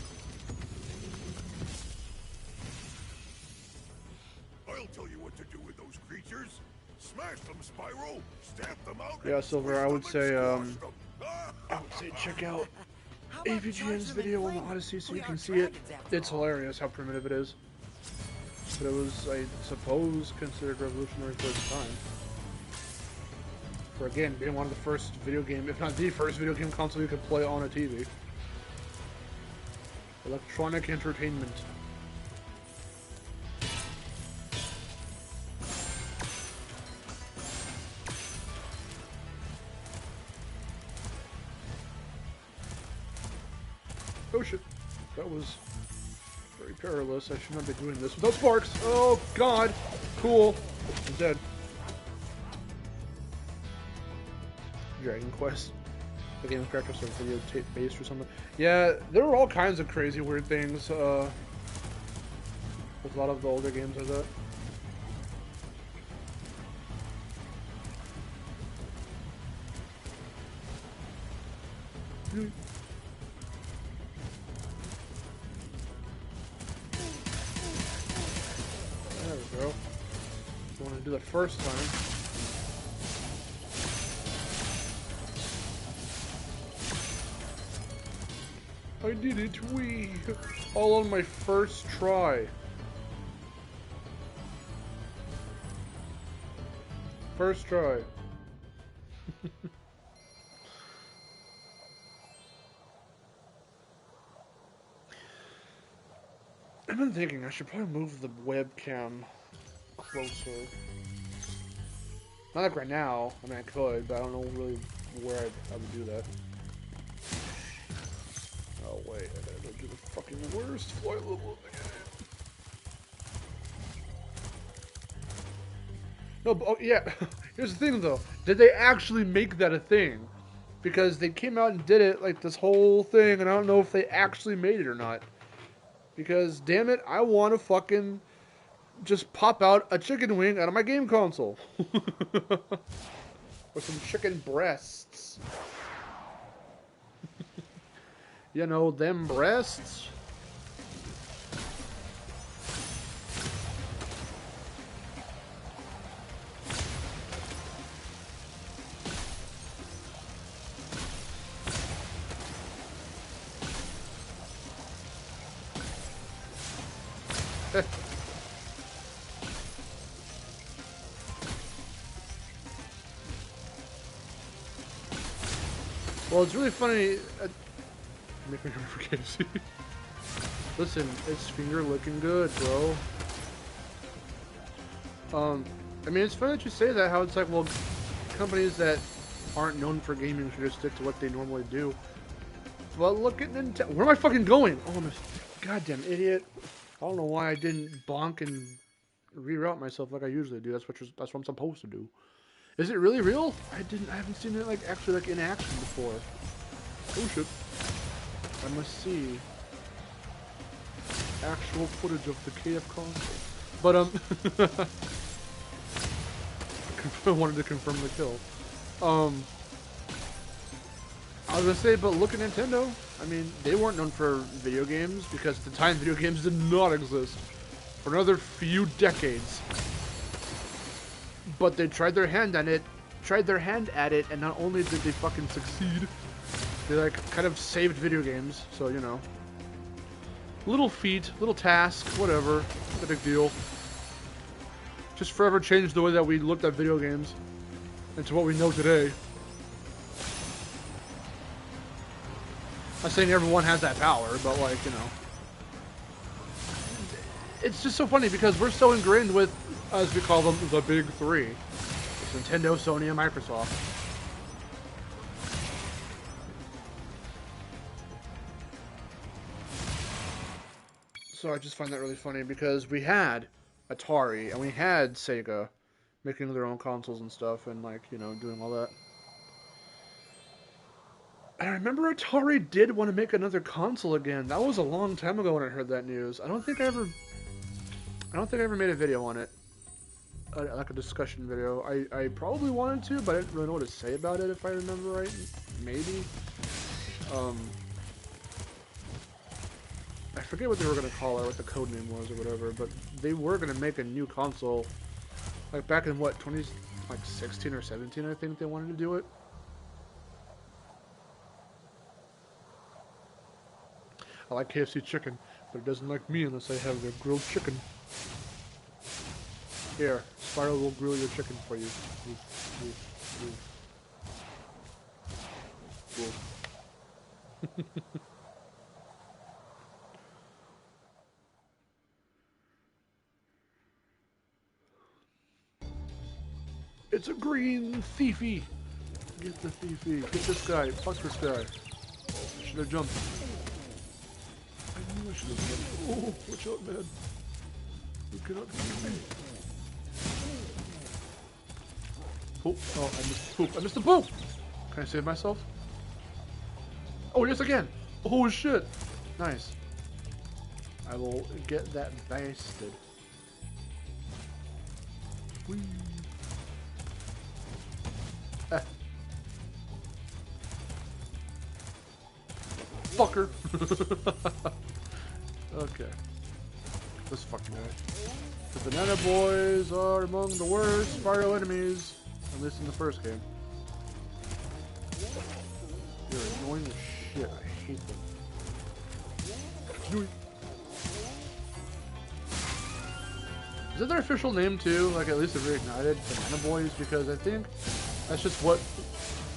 I'll tell you what to do with those creatures. Smash them, Spyro. Stamp them out. Yeah, Silver, I would say check out AVGN's video on the Odyssey so you can see it. It's hilarious how primitive it is. But it was, I suppose, considered revolutionary for its time. For again, being one of the first video game, if not the first video game console you could play on a TV. Electronic entertainment. Oh shit, that was very perilous. I should not be doing this without sparks. Oh god, cool. I'm dead. Dragon Quest. The game characters are videotape based or something. Yeah, there were all kinds of crazy weird things with a lot of the older games like that. There we go. I want to do that first time. I did it, wee! All on my first try. First try. I've been thinking I should probably move the webcam closer. Not like right now. I mean, I could, but I don't know really where I would do that. Oh wait, I gotta go do the fucking worst flight level in the game. No, but, oh yeah, here's the thing though. Did they actually make that a thing? Because they came out and did it, like this whole thing, and I don't know if they actually made it or not. Because, damn it, I want to fucking just pop out a chicken wing out of my game console. Or some chicken breasts. You know, them breasts. Well, it's really funny. Making her for KFC. Listen, it's finger looking good, bro. I mean, it's funny that you say that. How it's like, well, companies that aren't known for gaming should just stick to what they normally do. Well, look at Nintendo. Where am I fucking going? Oh, I'm a goddamn idiot. I don't know why I didn't bonk and reroute myself like I usually do. That's what I'm supposed to do. Is it really real? I haven't seen it like actually like in action before. Oh shit. I must see actual footage of the KF console. But I wanted to confirm the kill. I was gonna say, but look at Nintendo. I mean, they weren't known for video games because at the time video games did not exist for another few decades. But they tried their hand at it, and not only did they fucking succeed, they like kind of saved video games. So, you know, little feat, little task, whatever, not a big deal. Just forever changed the way that we looked at video games into what we know today. I'm not saying everyone has that power, but like, you know. It's just so funny because we're so ingrained with, as we call them, the big three. It's Nintendo, Sony, and Microsoft. So I just find that really funny because we had Atari and we had Sega making their own consoles and stuff and like, you know, doing all that. And I remember Atari did want to make another console again. That was a long time ago when I heard that news. I don't think I ever made a video on it. Like a discussion video. I probably wanted to, but I didn't really know what to say about it if I remember right. Maybe. I forget what they were going to call it, what the code name was or whatever, but they were going to make a new console. Like back in what, 2016 or 17 I think they wanted to do it. I like KFC chicken, but it doesn't like me unless I have their grilled chicken. Here, Spyro will grill your chicken for you. It's a green thiefy. Get the thiefy. Get this guy. Fuck this guy. I should have jumped. I knew I should have jumped. Oh, watch out, man. You cannot kill me. Poop. Oh, I missed poop. I missed the poop! Can I save myself? Oh, yes, again! Oh, shit! Nice. I will get that bastard. Whee! Ah. Fucker! Okay. This fucking guy. The Banana Boys are among the worst Spyro enemies, at least in the first game. You're annoying as shit. I hate them. Is that their official name too? Like at least the Reignited Banana Boys? Because I think that's just what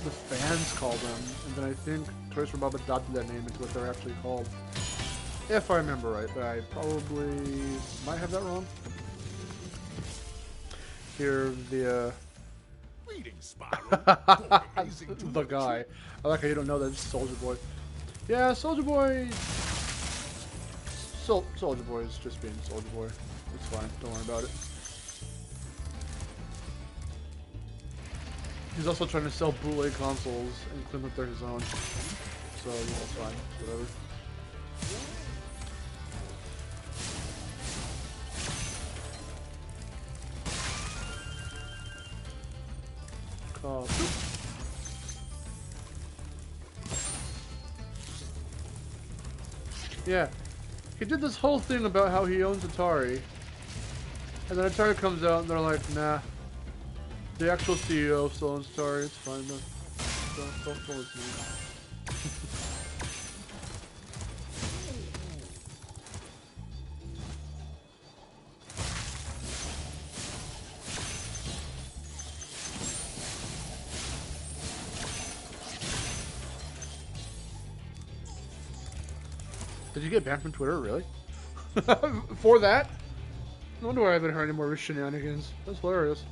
the fans call them. And then I think Toys for Bob adopted that name into what they're actually called. If I remember right, but I probably might have that wrong. Here, the the guy. I like how you don't know that it's Soldier Boy. Yeah, Soldier Boy. Soldier Boy is just being Soldier Boy. It's fine. Don't worry about it. He's also trying to sell bootleg consoles and claim that they're his own. So, yeah, it's fine. Whatever. Yeah, he did this whole thing about how he owns Atari, and then Atari comes out and they're like, nah, the actual CEO still owns Atari, it's fine, man. Don't listen to me. Did you get banned from Twitter, really? For that? No wonder I haven't heard any more of his shenanigans. That's hilarious.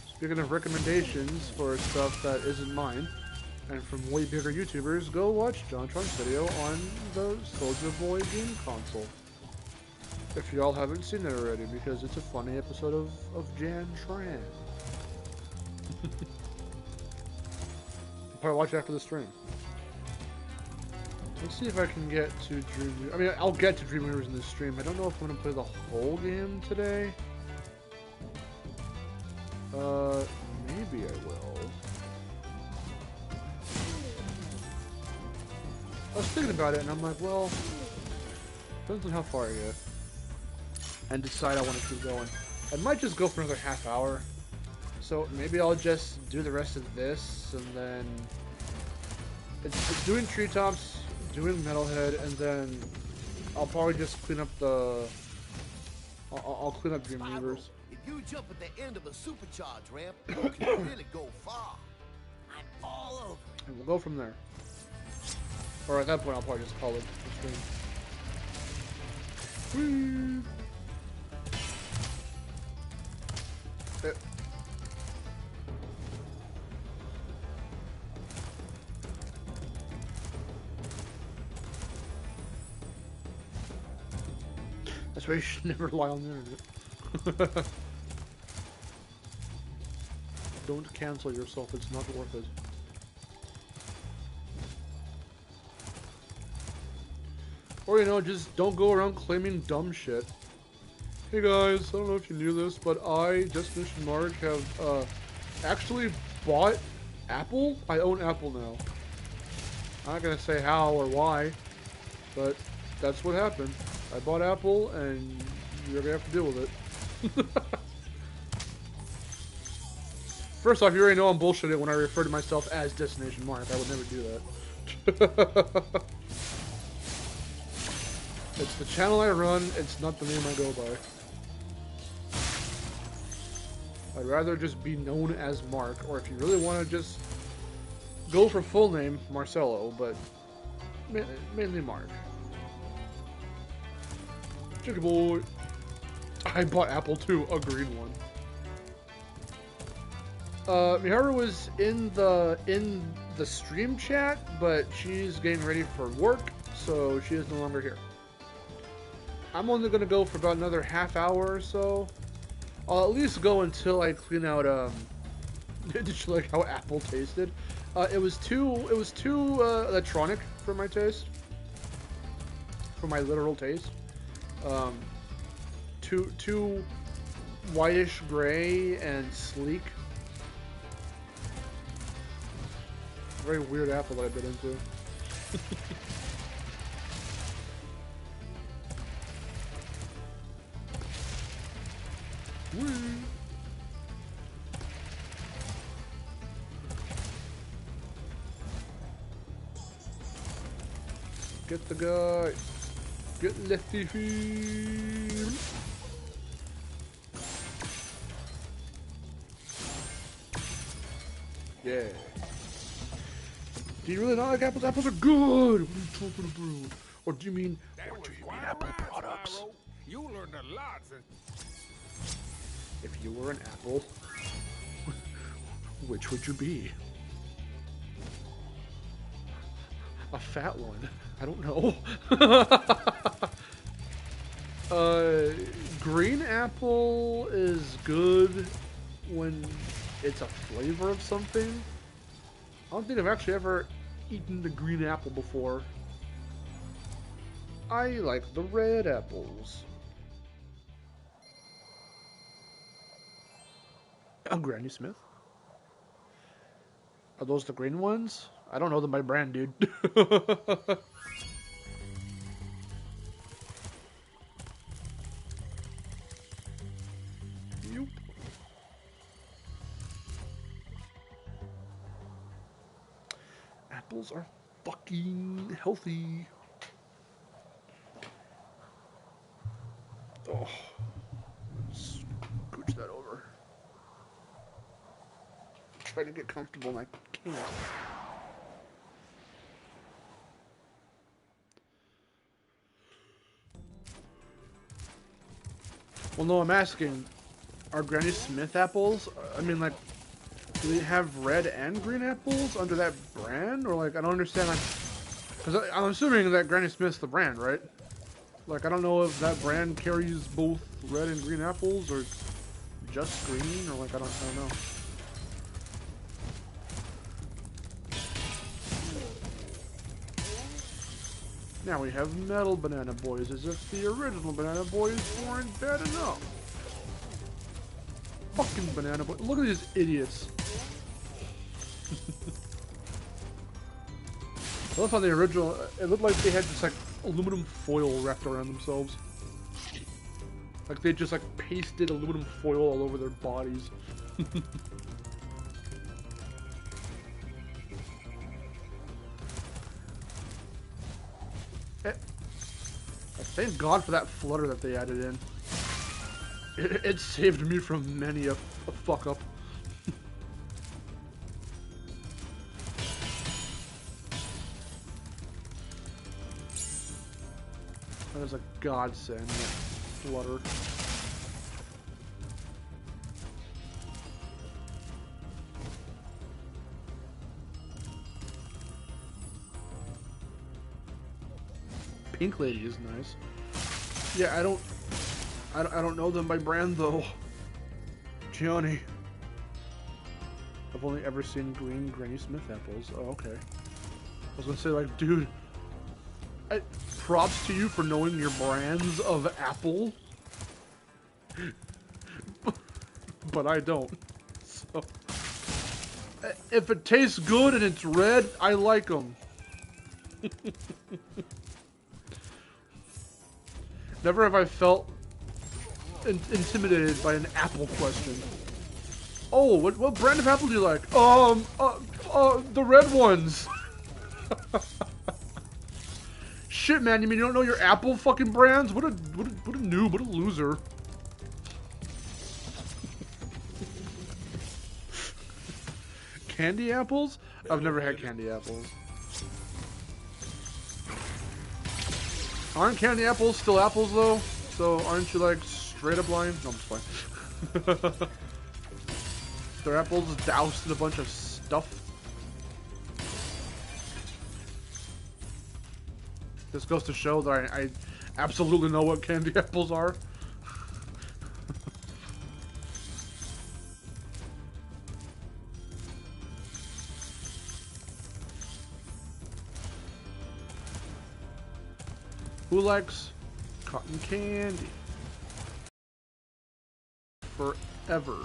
Speaking of recommendations for stuff that isn't mine, and from way bigger YouTubers, go watch John Trunk's video on the Soldier Boy game console. If y'all haven't seen it already, because it's a funny episode of Jan Tran. I'll probably watch after the stream. Let's see if I can get to Dream... I mean, I'll get to Dream Weavers in this stream. I don't know if I'm going to play the whole game today. Maybe I will. I was thinking about it, and I'm like, well, depends on how far I get. And decide I want to keep going. I might just go for another half hour. So maybe I'll just do the rest of this, and then... It's doing Treetops, doing Metalhead, and then I'll probably just clean up the... I'll clean up Dream Weavers. If you jump at the end of a supercharge ramp, you can really go far. I'm all over it. And we'll go from there. Or at that point, I'll probably just call it the stream. Whee! That's why you should never rely on the internet. Don't cancel yourself, it's not worth it. Or, you know, just don't go around claiming dumb shit. Hey guys, I don't know if you knew this, but I, Destination and Mark, have actually bought Apple. I own Apple now. I'm not gonna say how or why, but that's what happened. I bought Apple, and you're gonna have to deal with it. First off, you already know I'm bullshitting when I refer to myself as Destination Mark. I would never do that. It's the channel I run, it's not the name I go by. I'd rather just be known as Mark, or if you really want to just go for full name, Marcelo, but mainly Mark. Chicken boy. I bought Apple too, a green one. Miharu was in the stream chat, but she's getting ready for work, so she is no longer here. I'm only gonna go for about another half hour or so. I'll at least go until I clean out. Did you like how Apple tasted? It was too electronic for my taste, for my literal taste. Too whitish gray and sleek. Very weird Apple that I've been into. Whee. Get the guy. Get lefty field. Yeah. Do you really not like apples? Apples are good. What are you talking about? Or do you mean Apple products? You learned a lot since... If you were an apple, which would you be? A fat one. I don't know. Green apple is good when it's a flavor of something. I don't think I've actually ever eaten the green apple before. I like the red apples. Oh, Granny Smith? Are those the green ones? I don't know them by brand, dude. Yup. Apples are fucking healthy. Oh. Scooch that over. trying to get comfortable and I can't. Well, no, I'm asking, are Granny Smith apples, I mean, like, do they have red and green apples under that brand? Or, like, I don't understand, like, because I'm assuming that Granny Smith's the brand, right? Like, I don't know if that brand carries both red and green apples, or just green, or, like, I don't know. Now we have Metal Banana Boys, as if the original Banana Boys weren't bad enough. Fucking Banana Boys. Look at these idiots. I love how the original, it looked like they had just like aluminum foil wrapped around themselves. Like they just like pasted aluminum foil all over their bodies. Thank God for that flutter that they added in. It saved me from many a fuck up. That was a godsend, that flutter. Pink Lady is nice. Yeah, I don't know them by brand though. Gianni. I've only ever seen green Granny Smith apples. Oh, okay. I was gonna say, like, dude, props to you for knowing your brands of apple. But I don't. So, if it tastes good and it's red, I like them. Never have I felt intimidated by an apple question. Oh, what brand of apple do you like? The red ones. Shit, man, you mean you don't know your apple fucking brands? What a noob, what a loser. Candy apples? I've never had candy apples. Aren't candy apples still apples, though? So aren't you, like, straight up lying? No, I'm just fine. They're apples doused in a bunch of stuff. This goes to show that I absolutely know what candy apples are. Who likes cotton candy? Forever.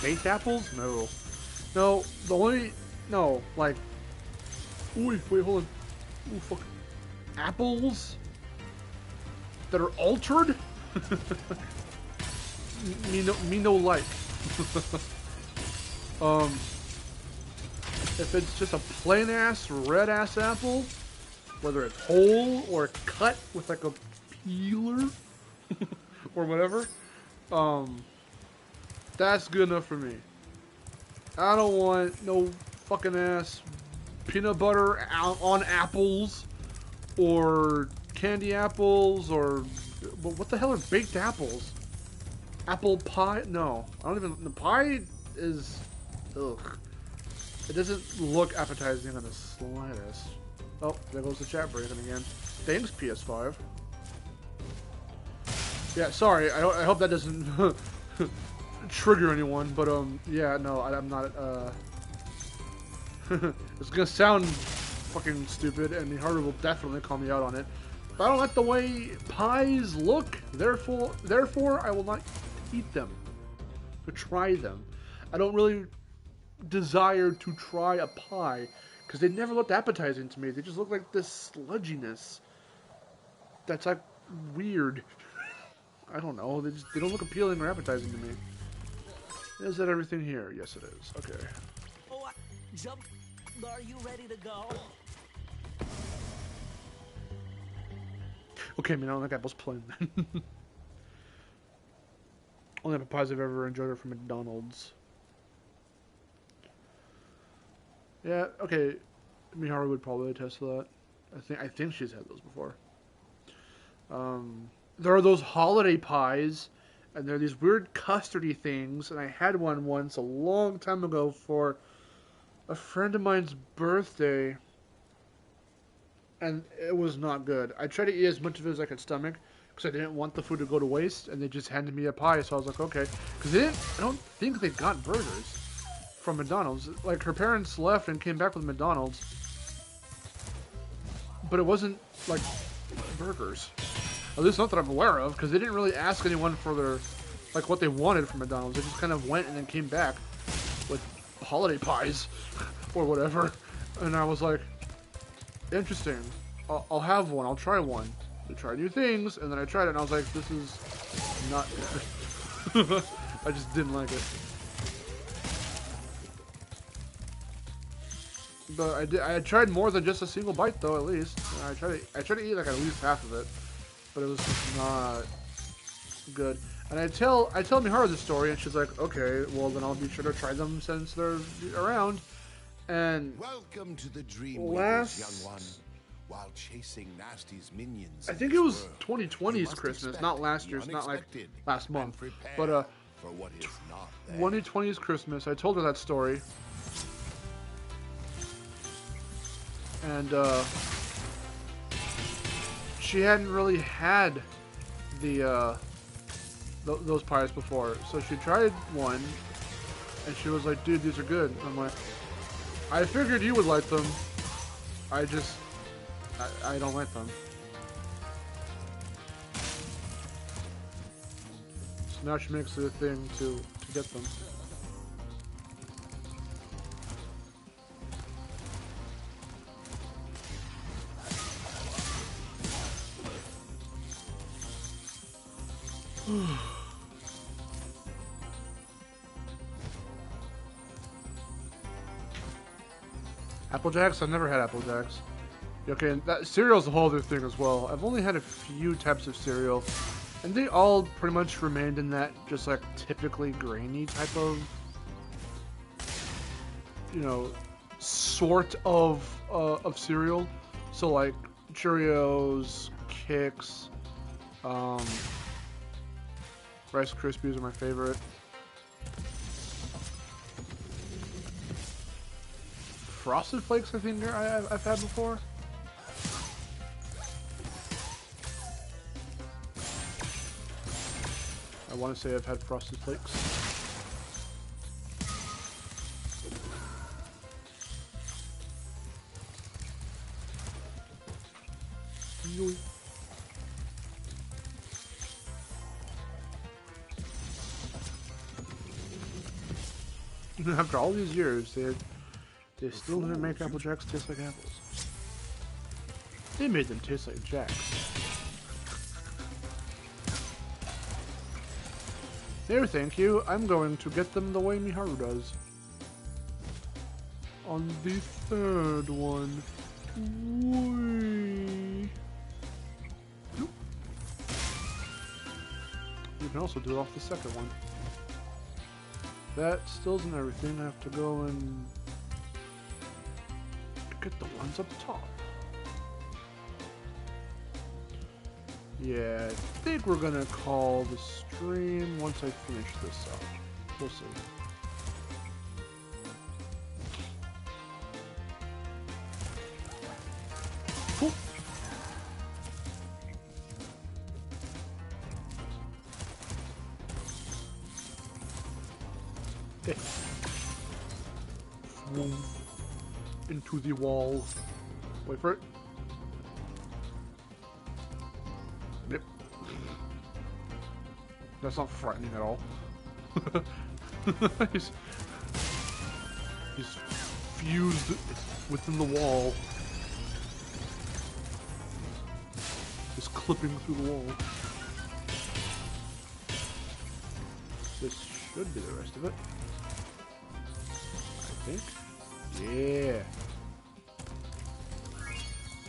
Baked apples? No. No, the only... No, like... Ooh, wait, hold on. Ooh, fuck. Apples? That are altered? me no like. If it's just a plain-ass, red-ass apple, whether it's whole or cut with like a peeler or whatever, that's good enough for me. I don't want no fucking ass peanut butter on apples or candy apples or what the hell are baked apples? Apple pie? No, I don't even. The pie is ugh. It doesn't look appetizing on the slightest. Oh, there goes the chat breaking again. Thanks, PS5. Yeah, sorry. I hope that doesn't trigger anyone. But yeah, no, I'm not. It's gonna sound fucking stupid, and the Harder will definitely call me out on it. But I don't like the way pies look. Therefore, I will not eat them. Or try them. I don't really desire to try a pie because they never looked appetizing to me. They just look like this sludginess that's like weird. I don't know. They don't look appealing or appetizing to me. Is that everything here? Yes, it is. Okay. Oh, jump. Are you ready to go? Okay, man. I don't think apple's plain then. Only apple pies I've ever enjoyed are from McDonald's. Yeah, okay. Miharu would probably attest to that. I think she's had those before. There are those holiday pies, and they're these weird custardy things, and I had one once a long time ago for a friend of mine's birthday, and it was not good. I tried to eat as much of it as I could stomach, because I didn't want the food to go to waste, and they just handed me a pie, so I was like, okay. Because I don't think they got burgers from McDonald's. Like, her parents left and came back with McDonald's, but it wasn't, like, burgers. At least not that I'm aware of, because they didn't really ask anyone for their, like, what they wanted from McDonald's. They just kind of went and then came back with holiday pies, or whatever. And I was like, interesting. I'll have one. I'll try one. I try new things, and then I tried it, and I was like, this is not good. I just didn't like it. But I tried more than just a single bite, though, at least. I tried to eat, like, at least half of it. But it was just not good. And I tell Miharu this story, and she's like, okay, well, then I'll be sure to try them since they're around. And welcome to the dream, young one. While chasing Nasty's minions, I think it was 2020's Christmas, not last year's, not like last month, but for what is not there. 2020's Christmas. I told her that story, and she hadn't really had the those pies before, so she tried one, and she was like, "Dude, these are good." I'm like, "I figured you would like them. I don't like them." So now she makes it a thing to get them. Apple Jacks? I've never had Apple Jacks. Okay, and that cereal's a whole other thing as well. I've only had a few types of cereal, and they all pretty much remained in that just like typically grainy type of, you know, sort of cereal. So like Cheerios, Kix, Rice Krispies are my favorite. Frosted Flakes, I think I've had before. I want to say I've had Frosted Flakes. After all these years, they still didn't make Apple Jacks taste like apples. They made them taste like Jacks. There, thank you. I'm going to get them the way Miharu does. On the third one. Whee. Nope. You can also do it off the second one. That still isn't everything. I have to go and get the ones up top. Yeah, I think we're gonna call the stream once I finish this up. We'll see. Cool. Into the wall. Wait for it. Yep. That's not frightening at all. he's fused within the wall. Just clipping through the wall. This should be the rest of it. I think. Yeah.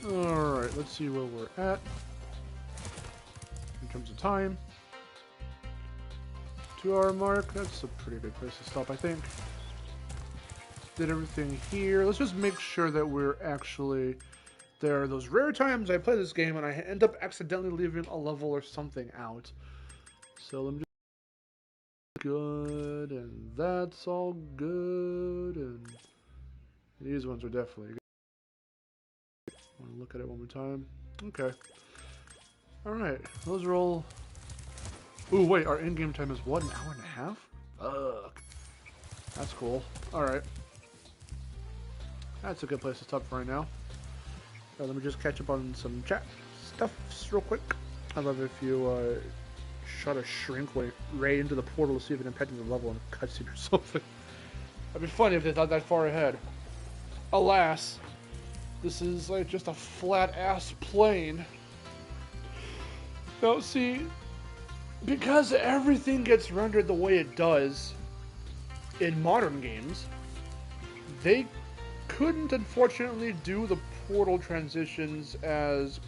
Alright, let's see where we're at in terms of time. 2-hour mark. That's a pretty good place to stop, I think. Did everything here. Let's just make sure that we're actually... There are those rare times I play this game and I end up accidentally leaving a level or something out. So let me just... Good, and that's all good, and these ones are definitely good. Want to look at it one more time? Okay. Alright, those are all... Ooh, wait, our in-game time is what, an hour and a half? Fuck. That's cool. Alright. That's a good place to stop for right now. Let me just catch up on some chat stuff real quick. I'd love if you shot a shrink right into the portal to see if it impacted the level in a cutscene or something. That'd be funny if they thought that far ahead. Alas, this is like just a flat-ass plane. Now, see, because everything gets rendered the way it does in modern games, they couldn't, unfortunately, do the portal transitions as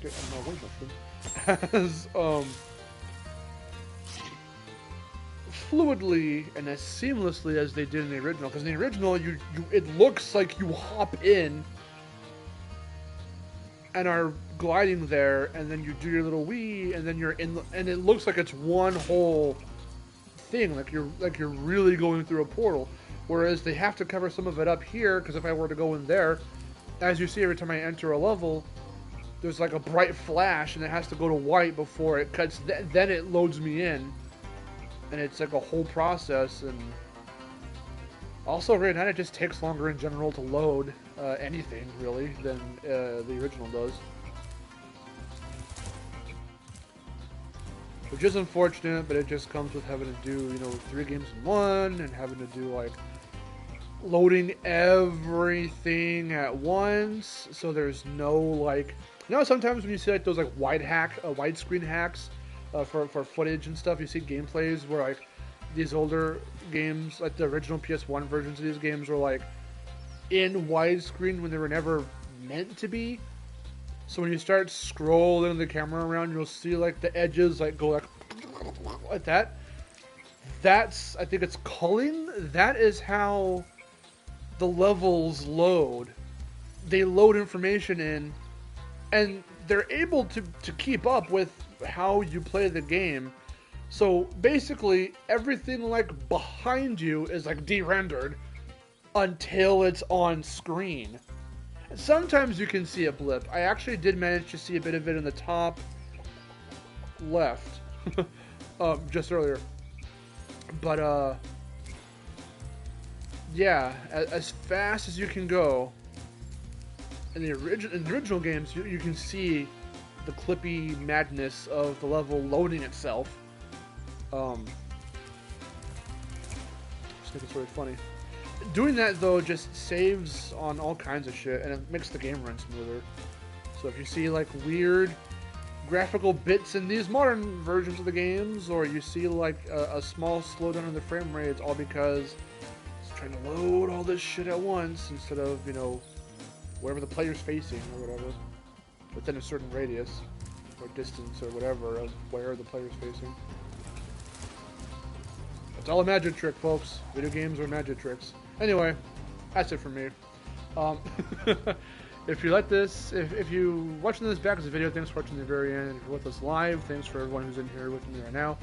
fluidly and as seamlessly as they did in the original. Because in the original, it looks like you hop in and are gliding there, and then you do your little wee, and then you're in, and it looks like it's one whole thing, like you're really going through a portal. Whereas they have to cover some of it up here, because if I were to go in there, as you see every time I enter a level, there's like a bright flash, and it has to go to white before it cuts. Then it loads me in, and it's like a whole process. And also, Reignited just takes longer in general to load anything really than the original does, which is unfortunate. But it just comes with having to do 3 games in one, and having to do like loading everything at once, so there's no like, sometimes when you see like those like widescreen hacks for footage and stuff, you see gameplays where like these older games, like the original PS1 versions of these games, were like in widescreen when they were never meant to be. So when you start scrolling the camera around, you'll see like the edges like go like that. That's, I think it's culling. That is how the levels load. They load information in, and they're able to keep up with how you play the game. So basically everything like behind you is like de-rendered until it's on screen. And sometimes you can see a blip. I actually did manage to see a bit of it in the top left just earlier. But yeah, as fast as you can go in the original games, you can see the clippy madness of the level loading itself. I just think it's really funny. Doing that though just saves on all kinds of shit, and it makes the game run smoother. So if you see like weird graphical bits in these modern versions of the games, or you see like a small slowdown in the frame rate, it's all because it's trying to load all this shit at once instead of, wherever the player's facing or whatever, within a certain radius or distance or whatever of where the player's facing. It's all a magic trick, folks. Video games are magic tricks. Anyway, that's it for me. If you like this, if you watching this back as a video, thanks for watching the very end. If you're with us live, thanks for everyone who's in here with me right now.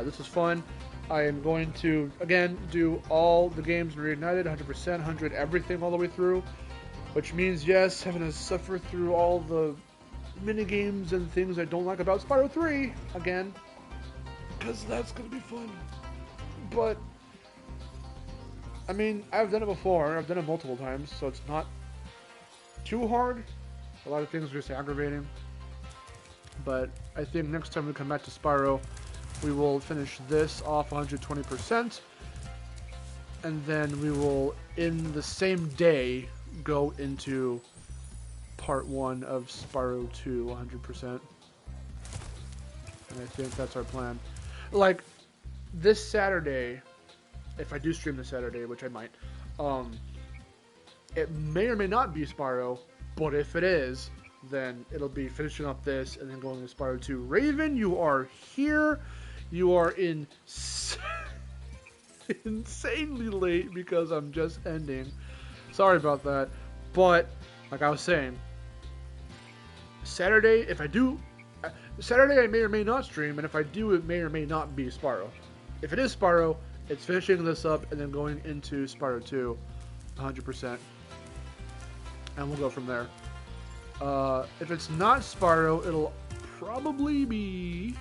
This was fun. I am going to, again, do all the games in Reignited, 100%, 100 everything all the way through. Which means, yes, having to suffer through all the mini-games and things I don't like about Spyro 3, again. Because that's going to be fun. But, I mean, I've done it before. I've done it multiple times, so it's not too hard. A lot of things are just aggravating. But I think next time we come back to Spyro, we will finish this off 120%. And then we will, in the same day, go into part 1 of Spyro 2 100%. And I think that's our plan. Like, this Saturday, if I do stream this Saturday, which I might, it may or may not be Spyro, but if it is, then it'll be finishing up this and then going to Spyro 2. Raven, you are here. You are in insanely late because I'm just ending. Sorry about that. But, like I was saying, Saturday, if I do... Saturday I may or may not stream, and if I do, it may or may not be Spyro. If it is Spyro, it's finishing this up and then going into Spyro 2, 100%. And we'll go from there. If it's not Spyro, it'll probably be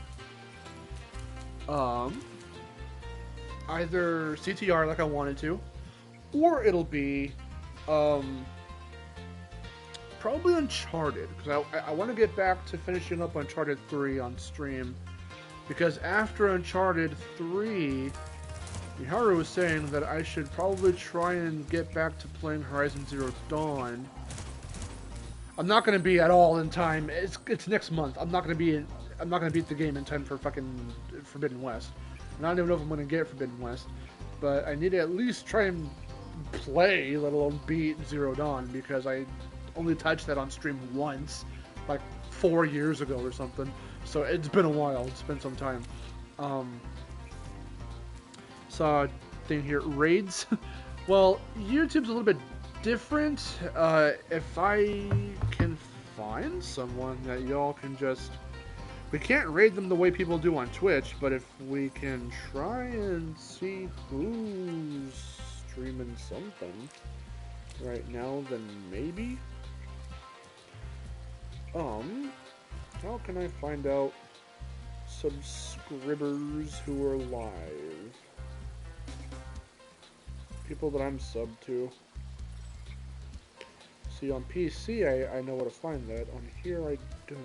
either CTR like I wanted to, or it'll be probably Uncharted, because I want to get back to finishing up Uncharted 3 on stream, because after Uncharted 3, Miharu was saying that I should probably try and get back to playing Horizon Zero Dawn. I'm not going to be at all in time. It's next month. I'm not going to beat the game in time for fucking Forbidden West. And I don't even know if I'm going to get Forbidden West, but I need to at least try and play, let alone beat Zero Dawn, because I only touched that on stream once, like 4 years ago or something. So it's been a while. It's been some time. Saw a thing here, raids. Well, YouTube's a little bit different. If I can find someone that y'all can just... We can't raid them the way people do on Twitch, but if we can try and see who's streaming something right now, then maybe? How can I find out subscribers who are live? People that I'm subbed to. See, on PC, I know where to find that. On here, I don't.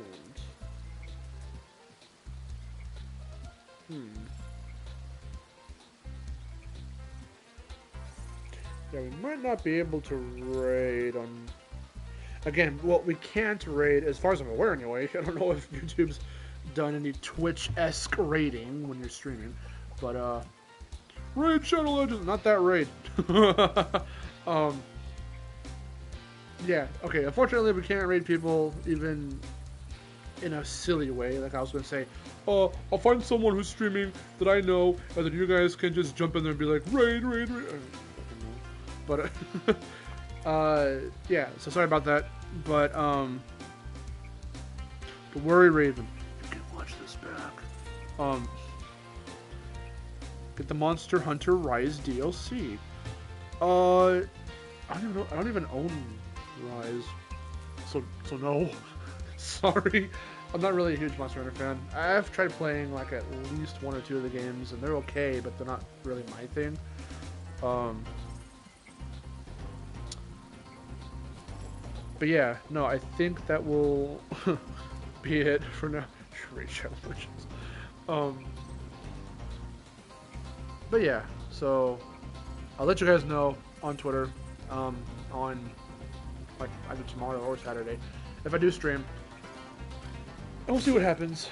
Yeah, we might not be able to raid on... Again, well, we can't raid, as far as I'm aware anyway. I don't know if YouTube's done any Twitch-esque raiding when you're streaming. But, raid Shadow Legends! Not that raid. Yeah, okay, unfortunately we can't raid people even in a silly way. Like I was going to say, I'll find someone who's streaming that I know, and then you guys can just jump in there and be like, raid. But, yeah, so sorry about that. But worry Raven. You can watch this back. Get the Monster Hunter Rise DLC. I don't even own Rise. So no. Sorry. I'm not really a huge Monster Hunter fan. I've tried playing like at least 1 or 2 of the games, and they're okay, but they're not really my thing. But yeah, no, I think that will be it for now. Raid Shadow Legends. But yeah, so I'll let you guys know on Twitter, on like either tomorrow or Saturday, if I do stream. And we'll see what happens.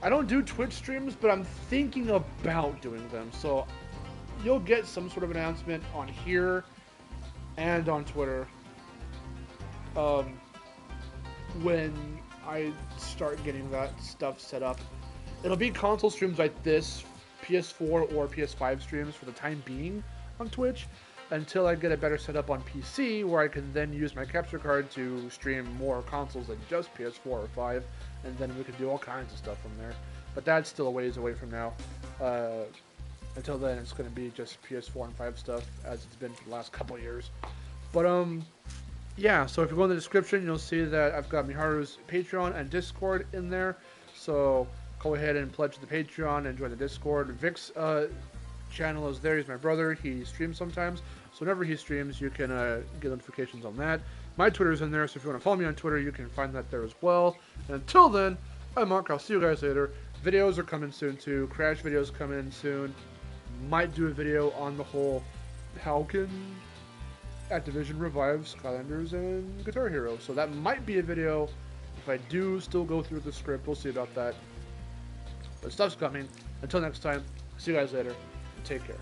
I don't do Twitch streams, but I'm thinking about doing them. So you'll get some sort of announcement on here and on Twitter when I start getting that stuff set up. It'll be console streams like this, PS4 or PS5 streams for the time being on Twitch, until I get a better setup on PC, where I can then use my capture card to stream more consoles than just PS4 or 5, and then we can do all kinds of stuff from there. But that's still a ways away from now. Until then, it's going to be just PS4 and 5 stuff, as it's been for the last couple of years. But, yeah, so if you go in the description, you'll see that I've got Miharu's Patreon and Discord in there. So go ahead and pledge to the Patreon and join the Discord. Vic's channel is there. He's my brother. He streams sometimes. So whenever he streams, you can get notifications on that. My Twitter's in there, so if you want to follow me on Twitter, you can find that there as well. And until then, I'm Mark. I'll see you guys later. Videos are coming soon, too. Crash videos coming soon. Might do a video on the whole how can Activision revive Skylanders and Guitar Hero. So that might be a video if I do still go through the script. We'll see about that. But stuff's coming. Until next time, see you guys later. And take care.